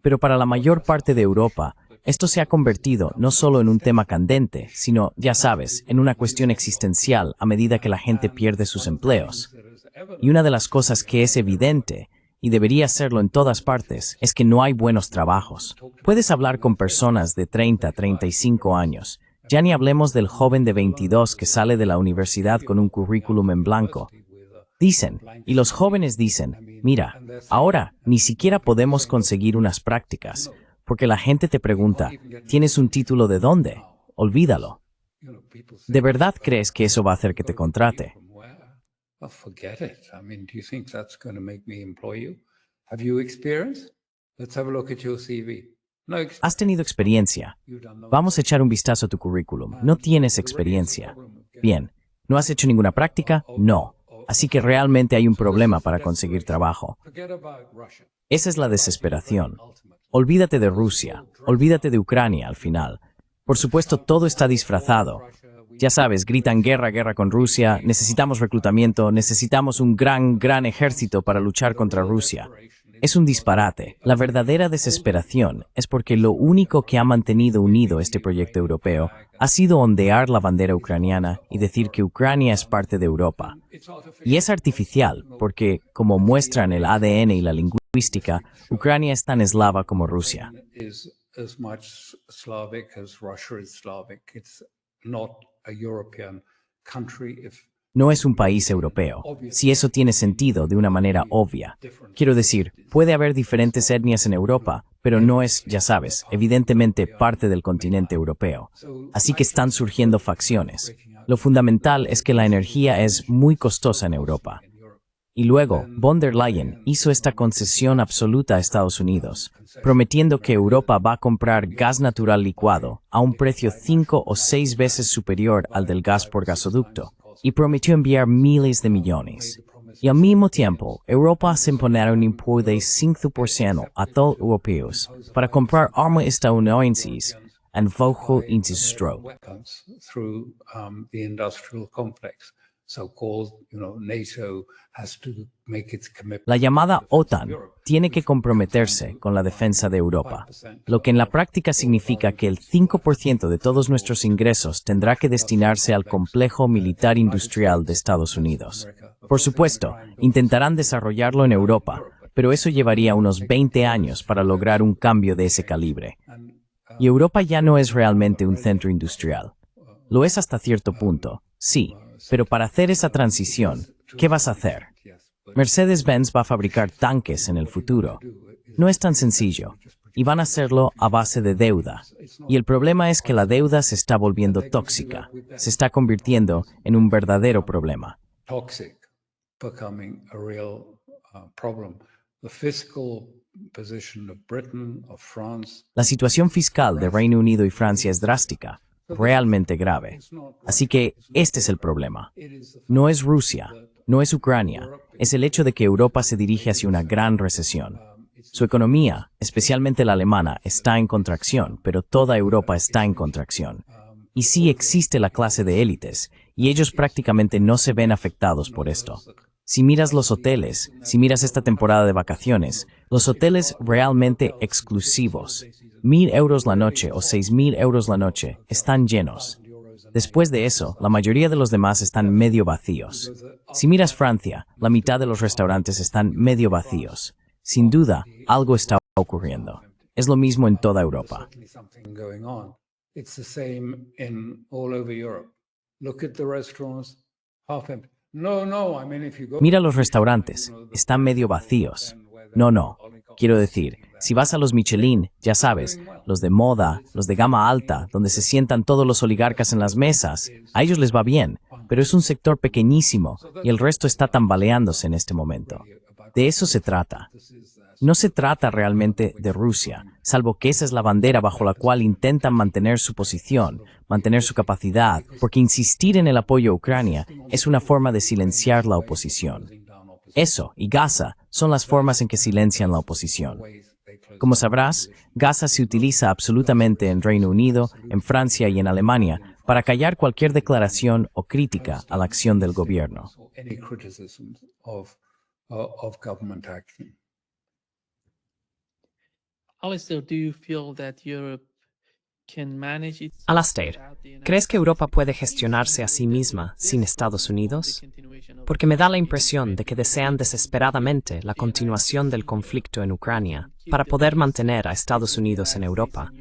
Pero para la mayor parte de Europa, esto se ha convertido no solo en un tema candente, sino, ya sabes, en una cuestión existencial a medida que la gente pierde sus empleos. Y una de las cosas que es evidente, y debería serlo en todas partes, es que no hay buenos trabajos. Puedes hablar con personas de 30, 35 años. Ya ni hablemos del joven de 22 que sale de la universidad con un currículum en blanco. Dicen, y los jóvenes dicen, mira, ahora ni siquiera podemos conseguir unas prácticas, porque la gente te pregunta, ¿tienes un título de dónde? Olvídalo. ¿De verdad crees que eso va a hacer que te contrate? Has tenido experiencia. Vamos a echar un vistazo a tu currículum. No tienes experiencia. Bien. ¿No has hecho ninguna práctica? No. Así que realmente hay un problema para conseguir trabajo. Esa es la desesperación. Olvídate de Rusia. Olvídate de Ucrania al final. Por supuesto, todo está disfrazado. Ya sabes, gritan guerra, guerra con Rusia, necesitamos reclutamiento, necesitamos un gran ejército para luchar contra Rusia. Es un disparate. La verdadera desesperación es porque lo único que ha mantenido unido este proyecto europeo ha sido ondear la bandera ucraniana y decir que Ucrania es parte de Europa. Y es artificial porque, como muestran el ADN y la lingüística, Ucrania es tan eslava como Rusia. No es un país europeo, si eso tiene sentido de una manera obvia. Quiero decir, puede haber diferentes etnias en Europa, pero no es, ya sabes, evidentemente parte del continente europeo. Así que están surgiendo facciones. Lo fundamental es que la energía es muy costosa en Europa. Y luego, von der Leyen hizo esta concesión absoluta a Estados Unidos, prometiendo que Europa va a comprar gas natural licuado a un precio 5 o 6 veces superior al del gas por gasoducto, y prometió enviar miles de millones. Y al mismo tiempo, Europa se imponerá un impuesto de 5% a todos los europeos para comprar armas estadounidenses en bajo industria. La llamada OTAN tiene que comprometerse con la defensa de Europa, lo que en la práctica significa que el 5% de todos nuestros ingresos tendrá que destinarse al complejo militar industrial de Estados Unidos. Por supuesto, intentarán desarrollarlo en Europa, pero eso llevaría unos 20 años para lograr un cambio de ese calibre. Y Europa ya no es realmente un centro industrial. Lo es hasta cierto punto, sí, pero para hacer esa transición, ¿qué vas a hacer? Mercedes-Benz va a fabricar tanques en el futuro. No es tan sencillo, y van a hacerlo a base de deuda. Y el problema es que la deuda se está volviendo tóxica, se está convirtiendo en un verdadero problema. La situación fiscal de Reino Unido y Francia es drástica, realmente grave. Así que este es el problema. No es Rusia, no es Ucrania, es el hecho de que Europa se dirige hacia una gran recesión. Su economía, especialmente la alemana, está en contracción, pero toda Europa está en contracción. Y sí existe la clase de élites, y ellos prácticamente no se ven afectados por esto. Si miras los hoteles, si miras esta temporada de vacaciones, los hoteles realmente exclusivos, 1.000 euros la noche o 6.000 euros la noche, están llenos. Después de eso, la mayoría de los demás están medio vacíos. Si miras Francia, la mitad de los restaurantes están medio vacíos. Sin duda, algo está ocurriendo. Es lo mismo en toda Europa. Mira los restaurantes, están medio vacíos. No, quiero decir, si vas a los Michelin, ya sabes, los de moda, los de gama alta, donde se sientan todos los oligarcas en las mesas, a ellos les va bien, pero es un sector pequeñísimo y el resto está tambaleándose en este momento. De eso se trata. No se trata realmente de Rusia, salvo que esa es la bandera bajo la cual intentan mantener su posición, mantener su capacidad, porque insistir en el apoyo a Ucrania es una forma de silenciar la oposición. Eso y Gaza son las formas en que silencian la oposición. Como sabrás, Gaza se utiliza absolutamente en Reino Unido, en Francia y en Alemania para callar cualquier declaración o crítica a la acción del gobierno. Alastair, ¿crees que Europa puede gestionarse a sí misma sin Estados Unidos? Porque me da la impresión de que desean desesperadamente la continuación del conflicto en Ucrania para poder mantener a Estados Unidos en Europa.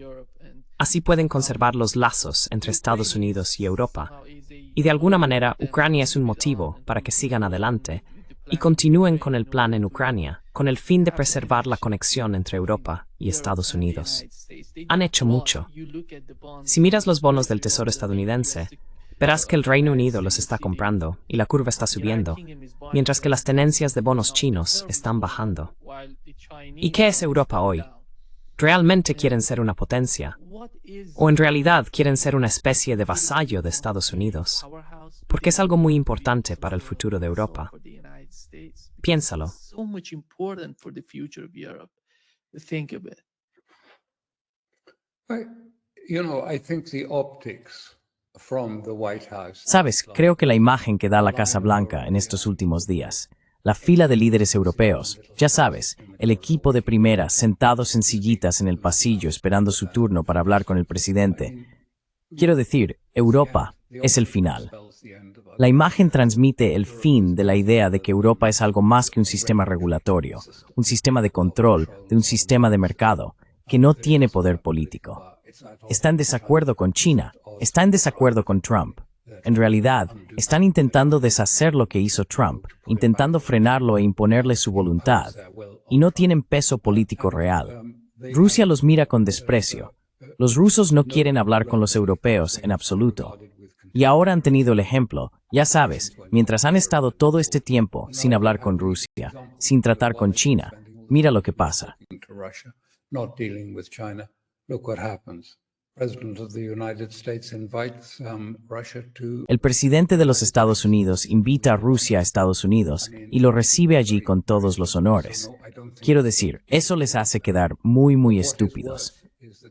Así pueden conservar los lazos entre Estados Unidos y Europa. Y de alguna manera, Ucrania es un motivo para que sigan adelante y continúen con el plan en Ucrania, con el fin de preservar la conexión entre Europa y Estados Unidos. Han hecho mucho. Si miras los bonos del Tesoro estadounidense, verás que el Reino Unido los está comprando y la curva está subiendo, mientras que las tenencias de bonos chinos están bajando. ¿Y qué es Europa hoy? ¿Realmente quieren ser una potencia? ¿O en realidad quieren ser una especie de vasallo de Estados Unidos? Porque es algo muy importante para el futuro de Europa. Piénsalo. Sabes, creo que la imagen que da la Casa Blanca en estos últimos días, la fila de líderes europeos, ya sabes, el equipo de primera sentados en sillitas en el pasillo esperando su turno para hablar con el presidente. Quiero decir, Europa es el final. La imagen transmite el fin de la idea de que Europa es algo más que un sistema regulatorio, un sistema de control, de un sistema de mercado, que no tiene poder político. Está en desacuerdo con China, está en desacuerdo con Trump. En realidad, están intentando deshacer lo que hizo Trump, intentando frenarlo e imponerle su voluntad, y no tienen peso político real. Rusia los mira con desprecio. Los rusos no quieren hablar con los europeos en absoluto. Y ahora han tenido el ejemplo, ya sabes, mientras han estado todo este tiempo sin hablar con Rusia, sin tratar con China. Mira lo que pasa. El presidente de los Estados Unidos invita a Rusia a Estados Unidos y lo recibe allí con todos los honores. Quiero decir, eso les hace quedar muy estúpidos.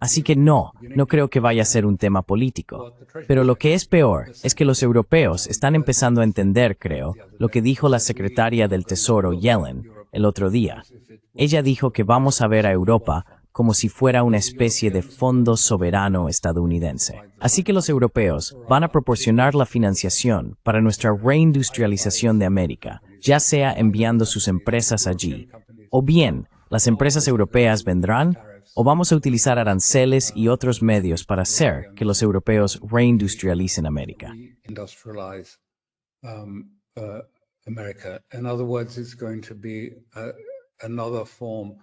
Así que no creo que vaya a ser un tema político. Pero lo que es peor es que los europeos están empezando a entender, creo, lo que dijo la secretaria del Tesoro Yellen el otro día. Ella dijo que vamos a ver a Europa como si fuera una especie de fondo soberano estadounidense. Así que los europeos van a proporcionar la financiación para nuestra reindustrialización de América, ya sea enviando sus empresas allí, o bien las empresas europeas vendrán, o vamos a utilizar aranceles y otros medios para hacer que los europeos reindustrialicen América.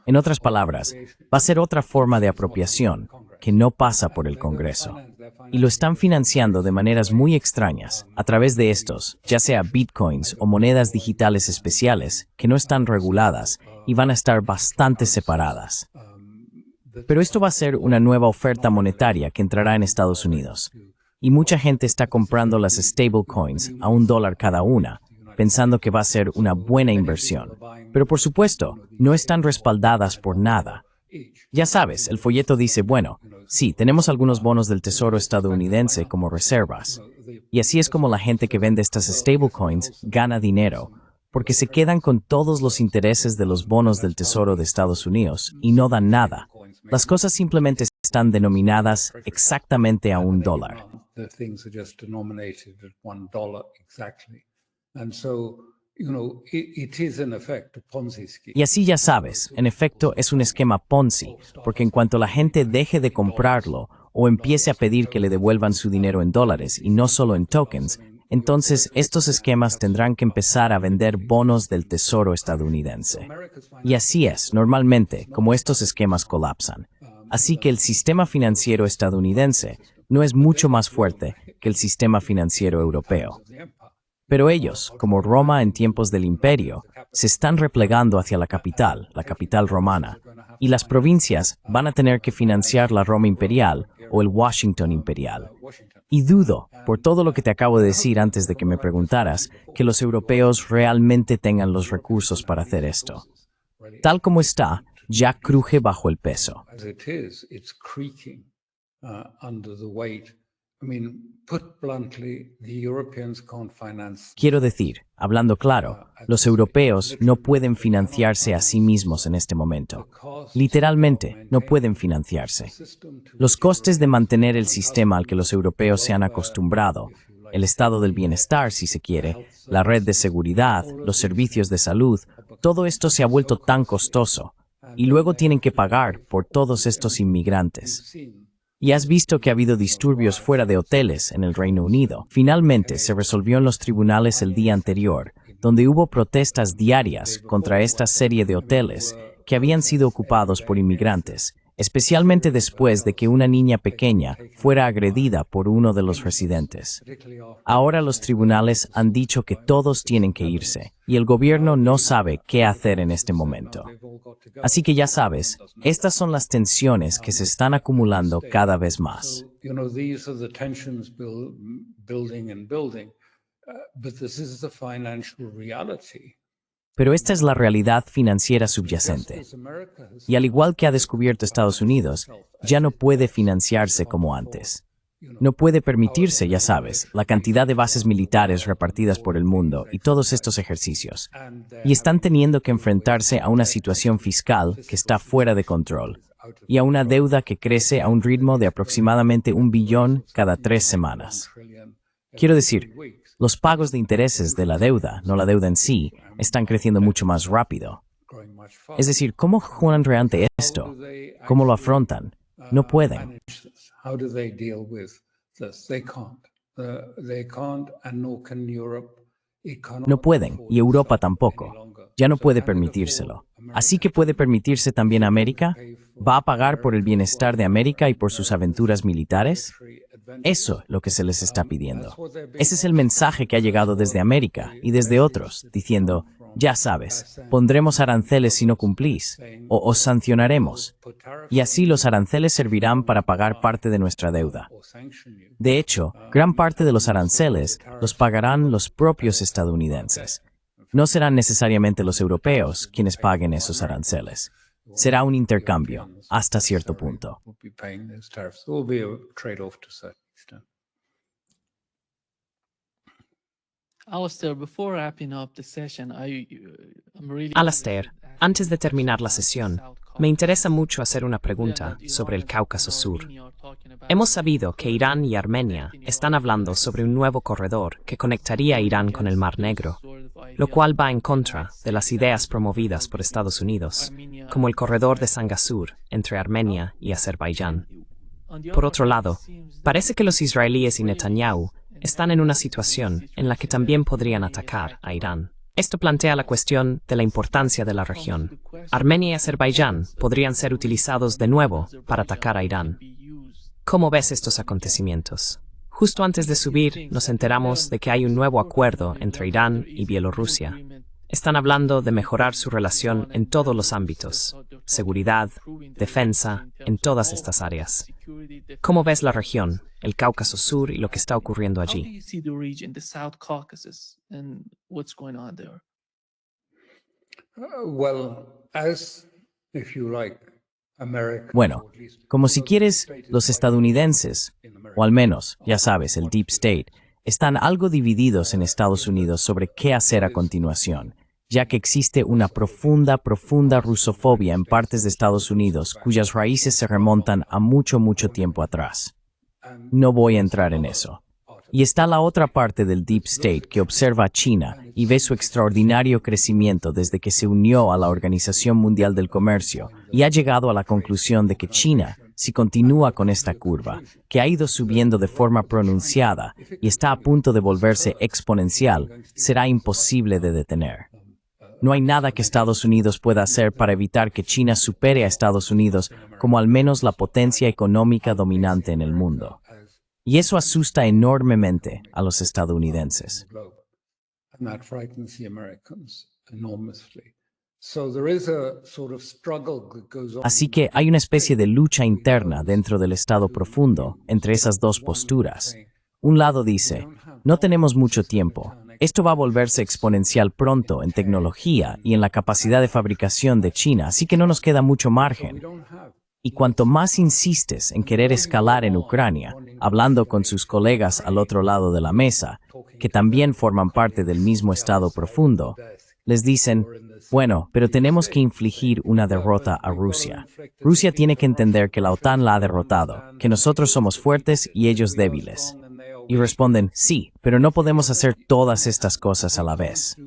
En otras palabras, va a ser otra forma de apropiación que no pasa por el Congreso. Y lo están financiando de maneras muy extrañas, a través de estos, ya sea bitcoins o monedas digitales especiales, que no están reguladas y van a estar bastante separadas. Pero esto va a ser una nueva oferta monetaria que entrará en Estados Unidos. Y mucha gente está comprando las stablecoins a $1 cada una, pensando que va a ser una buena inversión. Pero por supuesto, no están respaldadas por nada. Ya sabes, el folleto dice, bueno, sí, tenemos algunos bonos del Tesoro estadounidense como reservas. Y así es como la gente que vende estas stablecoins gana dinero, porque se quedan con todos los intereses de los bonos del Tesoro de Estados Unidos y no dan nada. Las cosas simplemente están denominadas exactamente a $1. Y así ya sabes, en efecto es un esquema Ponzi, porque en cuanto la gente deje de comprarlo o empiece a pedir que le devuelvan su dinero en dólares y no solo en tokens, entonces estos esquemas tendrán que empezar a vender bonos del Tesoro estadounidense. Y así es, normalmente, como estos esquemas colapsan. Así que el sistema financiero estadounidense no es mucho más fuerte que el sistema financiero europeo. Pero ellos, como Roma en tiempos del Imperio, se están replegando hacia la capital romana, y las provincias van a tener que financiar la Roma imperial o el Washington imperial. Y dudo, por todo lo que te acabo de decir antes de que me preguntaras, que los europeos realmente tengan los recursos para hacer esto. Tal como está, ya cruje bajo el peso. Quiero decir, hablando claro, los europeos no pueden financiarse a sí mismos en este momento. Literalmente, no pueden financiarse. Los costes de mantener el sistema al que los europeos se han acostumbrado, el estado del bienestar, si se quiere, la red de seguridad, los servicios de salud, todo esto se ha vuelto tan costoso, y luego tienen que pagar por todos estos inmigrantes. Y has visto que ha habido disturbios fuera de hoteles en el Reino Unido. Finalmente se resolvió en los tribunales el día anterior, donde hubo protestas diarias contra esta serie de hoteles que habían sido ocupados por inmigrantes, especialmente después de que una niña pequeña fuera agredida por uno de los residentes. Ahora los tribunales han dicho que todos tienen que irse, y el gobierno no sabe qué hacer en este momento. Así que ya sabes, estas son las tensiones que se están acumulando cada vez más. Pero esta es la realidad financiera subyacente. Y al igual que ha descubierto Estados Unidos, ya no puede financiarse como antes. No puede permitirse, ya sabes, la cantidad de bases militares repartidas por el mundo y todos estos ejercicios. Y están teniendo que enfrentarse a una situación fiscal que está fuera de control y a una deuda que crece a un ritmo de aproximadamente 1 billón cada 3 semanas. Quiero decir, los pagos de intereses de la deuda, no la deuda en sí, están creciendo mucho más rápido. Es decir, ¿cómo juegan ante esto? ¿Cómo lo afrontan? No pueden. No pueden, y Europa tampoco. Ya no puede permitírselo. Así que ¿puede permitirse también América? ¿Va a pagar por el bienestar de América y por sus aventuras militares? Eso es lo que se les está pidiendo. Ese es el mensaje que ha llegado desde América y desde otros, diciendo, ya sabes, pondremos aranceles si no cumplís, o os sancionaremos. Y así los aranceles servirán para pagar parte de nuestra deuda. De hecho, gran parte de los aranceles los pagarán los propios estadounidenses. No serán necesariamente los europeos quienes paguen esos aranceles. Será un intercambio, hasta cierto punto. Alastair, antes de terminar la sesión, me interesa mucho hacer una pregunta sobre el Cáucaso Sur. Hemos sabido que Irán y Armenia están hablando sobre un nuevo corredor que conectaría a Irán con el Mar Negro, lo cual va en contra de las ideas promovidas por Estados Unidos, como el corredor de Sangasur entre Armenia y Azerbaiyán. Por otro lado, parece que los israelíes y Netanyahu están en una situación en la que también podrían atacar a Irán. Esto plantea la cuestión de la importancia de la región. Armenia y Azerbaiyán podrían ser utilizados de nuevo para atacar a Irán. ¿Cómo ves estos acontecimientos? Justo antes de subir, nos enteramos de que hay un nuevo acuerdo entre Irán y Bielorrusia. Están hablando de mejorar su relación en todos los ámbitos: seguridad, defensa, en todas estas áreas. ¿Cómo ves la región, el Cáucaso Sur y lo que está ocurriendo allí? Bueno, como si quieres, los estadounidenses, o al menos, ya sabes, el Deep State, están algo divididos en Estados Unidos sobre qué hacer a continuación, ya que existe una profunda rusofobia en partes de Estados Unidos cuyas raíces se remontan a mucho tiempo atrás. No voy a entrar en eso. Y está la otra parte del Deep State que observa a China y ve su extraordinario crecimiento desde que se unió a la Organización Mundial del Comercio y ha llegado a la conclusión de que China, si continúa con esta curva, que ha ido subiendo de forma pronunciada y está a punto de volverse exponencial, será imposible de detener. No hay nada que Estados Unidos pueda hacer para evitar que China supere a Estados Unidos como al menos la potencia económica dominante en el mundo. Y eso asusta enormemente a los estadounidenses. Así que hay una especie de lucha interna dentro del Estado profundo entre esas dos posturas. Un lado dice, no tenemos mucho tiempo. Esto va a volverse exponencial pronto en tecnología y en la capacidad de fabricación de China, así que no nos queda mucho margen. Y cuanto más insistes en querer escalar en Ucrania, hablando con sus colegas al otro lado de la mesa, que también forman parte del mismo Estado profundo, les dicen, bueno, pero tenemos que infligir una derrota a Rusia. Rusia tiene que entender que la OTAN la ha derrotado, que nosotros somos fuertes y ellos débiles. Y responden, sí, pero no podemos hacer todas estas cosas a la vez.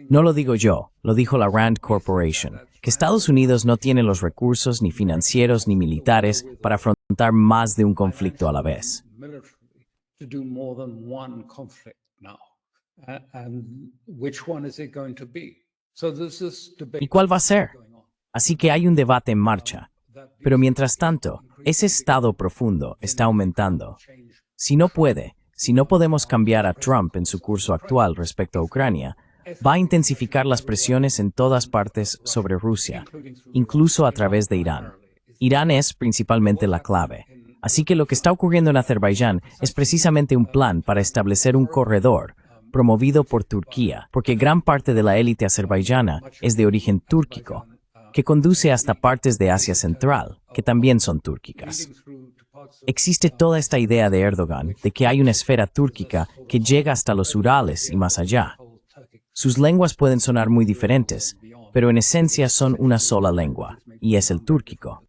No lo digo yo, lo dijo la Rand Corporation, que Estados Unidos no tiene los recursos ni financieros ni militares para afrontar más de un conflicto a la vez. ¿Y cuál va a ser? Así que hay un debate en marcha. Pero mientras tanto, ese estado profundo está aumentando. Si no podemos cambiar a Trump en su curso actual respecto a Ucrania, va a intensificar las presiones en todas partes sobre Rusia, incluso a través de Irán. Irán es principalmente la clave. Así que lo que está ocurriendo en Azerbaiyán es precisamente un plan para establecer un corredor promovido por Turquía, porque gran parte de la élite azerbaiyana es de origen túrquico, que conduce hasta partes de Asia Central, que también son túrquicas. Existe toda esta idea de Erdogan de que hay una esfera túrquica que llega hasta los Urales y más allá. Sus lenguas pueden sonar muy diferentes, pero en esencia son una sola lengua, y es el túrquico.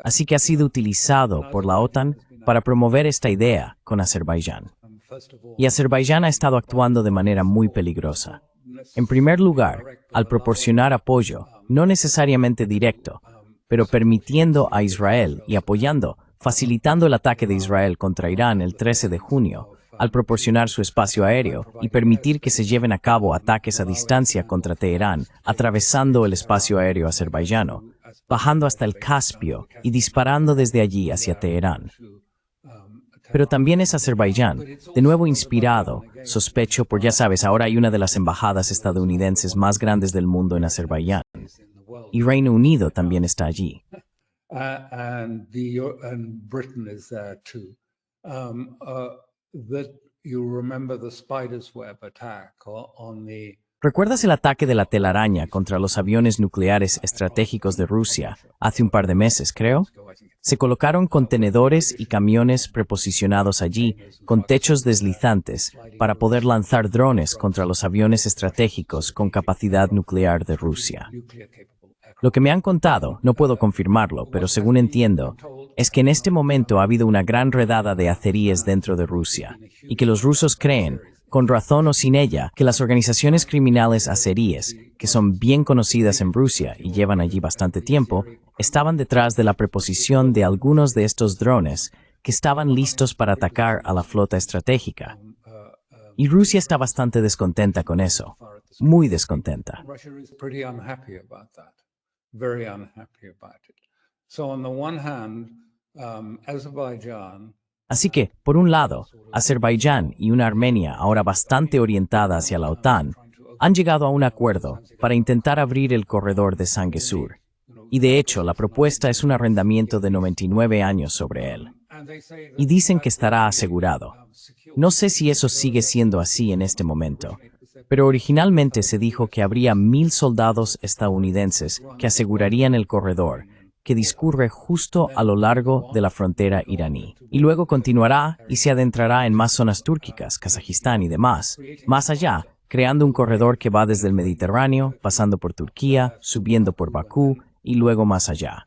Así que ha sido utilizado por la OTAN para promover esta idea con Azerbaiyán. Y Azerbaiyán ha estado actuando de manera muy peligrosa. En primer lugar, al proporcionar apoyo, no necesariamente directo, pero permitiendo a Israel y apoyando, facilitando el ataque de Israel contra Irán el 13 de junio, al proporcionar su espacio aéreo y permitir que se lleven a cabo ataques a distancia contra Teherán, atravesando el espacio aéreo azerbaiyano, bajando hasta el Caspio y disparando desde allí hacia Teherán. Pero también es Azerbaiyán, de nuevo inspirado, sospecho por, ya sabes, ahora hay una de las embajadas estadounidenses más grandes del mundo en Azerbaiyán. Y Reino Unido también está allí. And Britain is there too. That you remember the spider's web attack on the. ¿Recuerdas el ataque de la telaraña contra los aviones nucleares estratégicos de Rusia hace un par de meses, creo? Se colocaron contenedores y camiones preposicionados allí con techos deslizantes para poder lanzar drones contra los aviones estratégicos con capacidad nuclear de Rusia. Lo que me han contado, no puedo confirmarlo, pero según entiendo, es que en este momento ha habido una gran redada de azeríes dentro de Rusia y que los rusos creen, con razón o sin ella, que las organizaciones criminales azeríes, que son bien conocidas en Rusia y llevan allí bastante tiempo, estaban detrás de la preposición de algunos de estos drones que estaban listos para atacar a la flota estratégica. Y Rusia está bastante descontenta con eso, muy descontenta. Russia is pretty unhappy about that, very unhappy about it. So on the one hand, Azerbaijan. Así que, por un lado, Azerbaiyán y una Armenia ahora bastante orientada hacia la OTAN han llegado a un acuerdo para intentar abrir el corredor de Sanguesur. Y de hecho, la propuesta es un arrendamiento de 99 años sobre él. Y dicen que estará asegurado. No sé si eso sigue siendo así en este momento, pero originalmente se dijo que habría 1,000 soldados estadounidenses que asegurarían el corredor, que discurre justo a lo largo de la frontera iraní. Y luego continuará y se adentrará en más zonas túrquicas, Kazajistán y demás, más allá, creando un corredor que va desde el Mediterráneo, pasando por Turquía, subiendo por Bakú y luego más allá.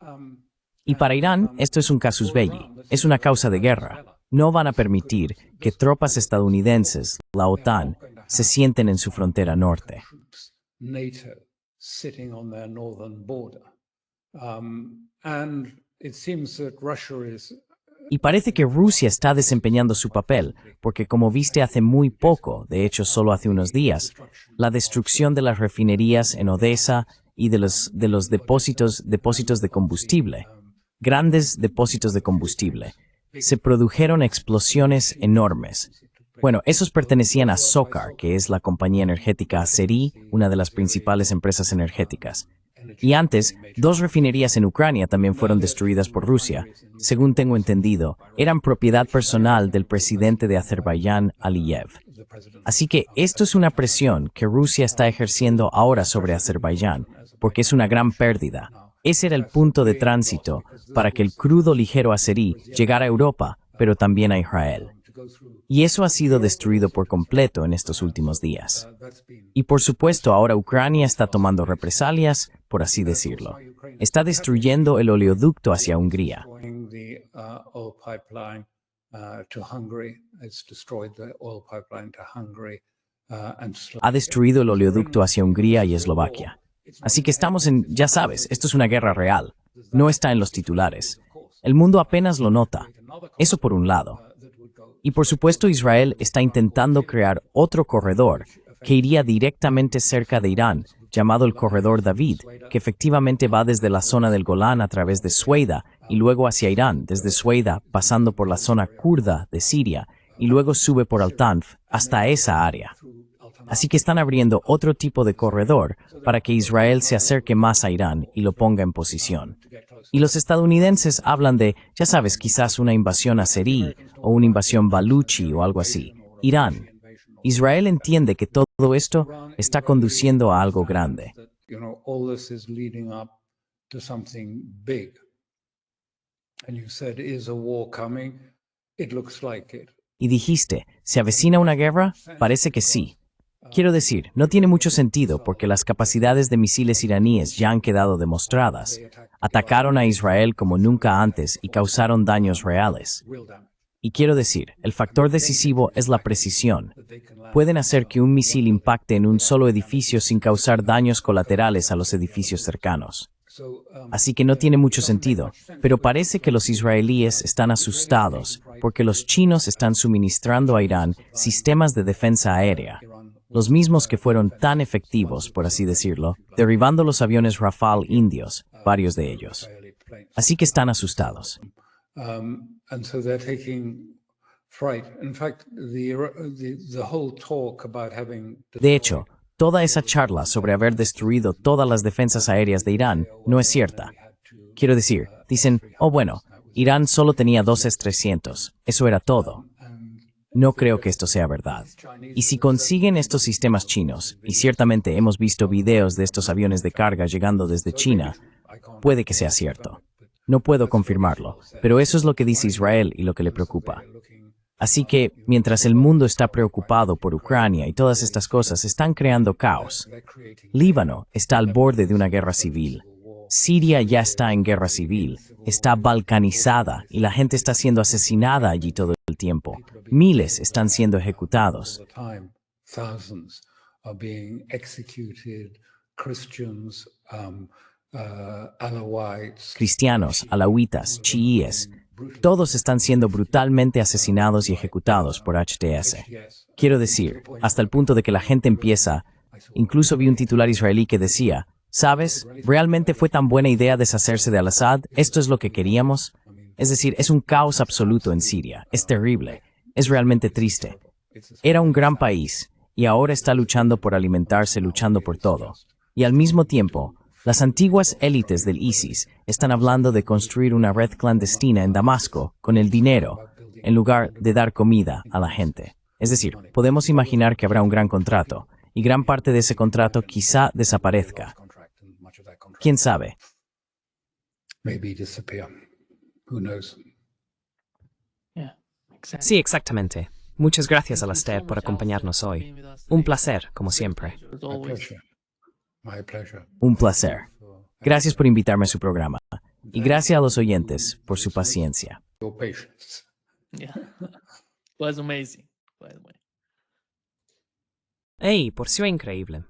Y para Irán, esto es un casus belli, es una causa de guerra. No van a permitir que tropas estadounidenses, la OTAN, se sienten en su frontera norte. NATO sitting on their northern border. And it seems that Russia is. Y parece que Rusia está desempeñando su papel, porque como viste hace muy poco, de hecho solo hace unos días, la destrucción de las refinerías en Odessa y de los depósitos de combustible, grandes depósitos de combustible, se produjeron explosiones enormes. Bueno, esos pertenecían a SOCAR, que es la compañía energética azerí, una de las principales empresas energéticas. Y antes, 2 refinerías en Ucrania también fueron destruidas por Rusia. Según tengo entendido, eran propiedad personal del presidente de Azerbaiyán, Aliyev. Así que esto es una presión que Rusia está ejerciendo ahora sobre Azerbaiyán, porque es una gran pérdida. Ese era el punto de tránsito para que el crudo ligero azerí llegara a Europa, pero también a Israel. Y eso ha sido destruido por completo en estos últimos días. Y por supuesto ahora Ucrania está tomando represalias, por así decirlo. Está destruyendo el oleoducto hacia Hungría. Ha destruido el oleoducto hacia Hungría y Eslovaquia. Así que estamos en, ya sabes, esto es una guerra real. No está en los titulares. El mundo apenas lo nota. Eso por un lado. Y por supuesto Israel está intentando crear otro corredor que iría directamente cerca de Irán, llamado el Corredor David, que efectivamente va desde la zona del Golán a través de Sueida y luego hacia Irán, desde Sueida pasando por la zona kurda de Siria y luego sube por Al-Tanf hasta esa área. Así que están abriendo otro tipo de corredor para que Israel se acerque más a Irán y lo ponga en posición. Y los estadounidenses hablan de, ya sabes, quizás una invasión azerí o una invasión baluchi o algo así. Irán. Israel entiende que todo esto está conduciendo a algo grande. Y dijiste, ¿se avecina una guerra? Parece que sí. Quiero decir, no tiene mucho sentido porque las capacidades de misiles iraníes ya han quedado demostradas. Atacaron a Israel como nunca antes y causaron daños reales. Y quiero decir, el factor decisivo es la precisión. Pueden hacer que un misil impacte en un solo edificio sin causar daños colaterales a los edificios cercanos. Así que no tiene mucho sentido, pero parece que los israelíes están asustados porque los chinos están suministrando a Irán sistemas de defensa aérea, los mismos que fueron tan efectivos, por así decirlo, derribando los aviones Rafale indios, varios de ellos. Así que están asustados. And so they're taking fright. In fact, the whole talk about having De hecho, toda esa charla sobre haber destruido todas las defensas aéreas de Irán no es cierta. Quiero decir, dicen, oh bueno, Irán solo tenía dos S-300, eso era todo. No creo que esto sea verdad. Y si consiguen estos sistemas chinos, y ciertamente hemos visto videos de estos aviones de carga llegando desde China, puede que sea cierto. No puedo confirmarlo, pero eso es lo que dice Israel y lo que le preocupa. Así que, mientras el mundo está preocupado por Ucrania y todas estas cosas están creando caos, Líbano está al borde de una guerra civil. Siria ya está en guerra civil, está balcanizada y la gente está siendo asesinada allí todo el tiempo. Miles están siendo ejecutados. thousands are being executed, Christians, Alawites, Cristianos, alauitas, chiíes, todos están siendo brutalmente asesinados y ejecutados por HTS. Quiero decir, hasta el punto de que la gente empieza, incluso vi un titular israelí que decía, ¿sabes? ¿Realmente fue tan buena idea deshacerse de Al-Assad? ¿Esto es lo que queríamos? Es decir, es un caos absoluto en Siria, es terrible, es realmente triste. Era un gran país, y ahora está luchando por alimentarse, luchando por todo. Y al mismo tiempo, las antiguas élites del ISIS están hablando de construir una red clandestina en Damasco con el dinero, en lugar de dar comida a la gente. Es decir, podemos imaginar que habrá un gran contrato, y gran parte de ese contrato quizá desaparezca. ¿Quién sabe? maybe disappear. Who knows? Yeah, exactly. Sí, exactamente. Muchas gracias, Alastair, por acompañarnos hoy. Un placer, como siempre. As My always. pleasure. My pleasure. Un placer. Gracias por invitarme a su programa. Y gracias a los oyentes por su paciencia. Your patience. Yeah. Was amazing, by the way. ¡Ey, por sí increíble!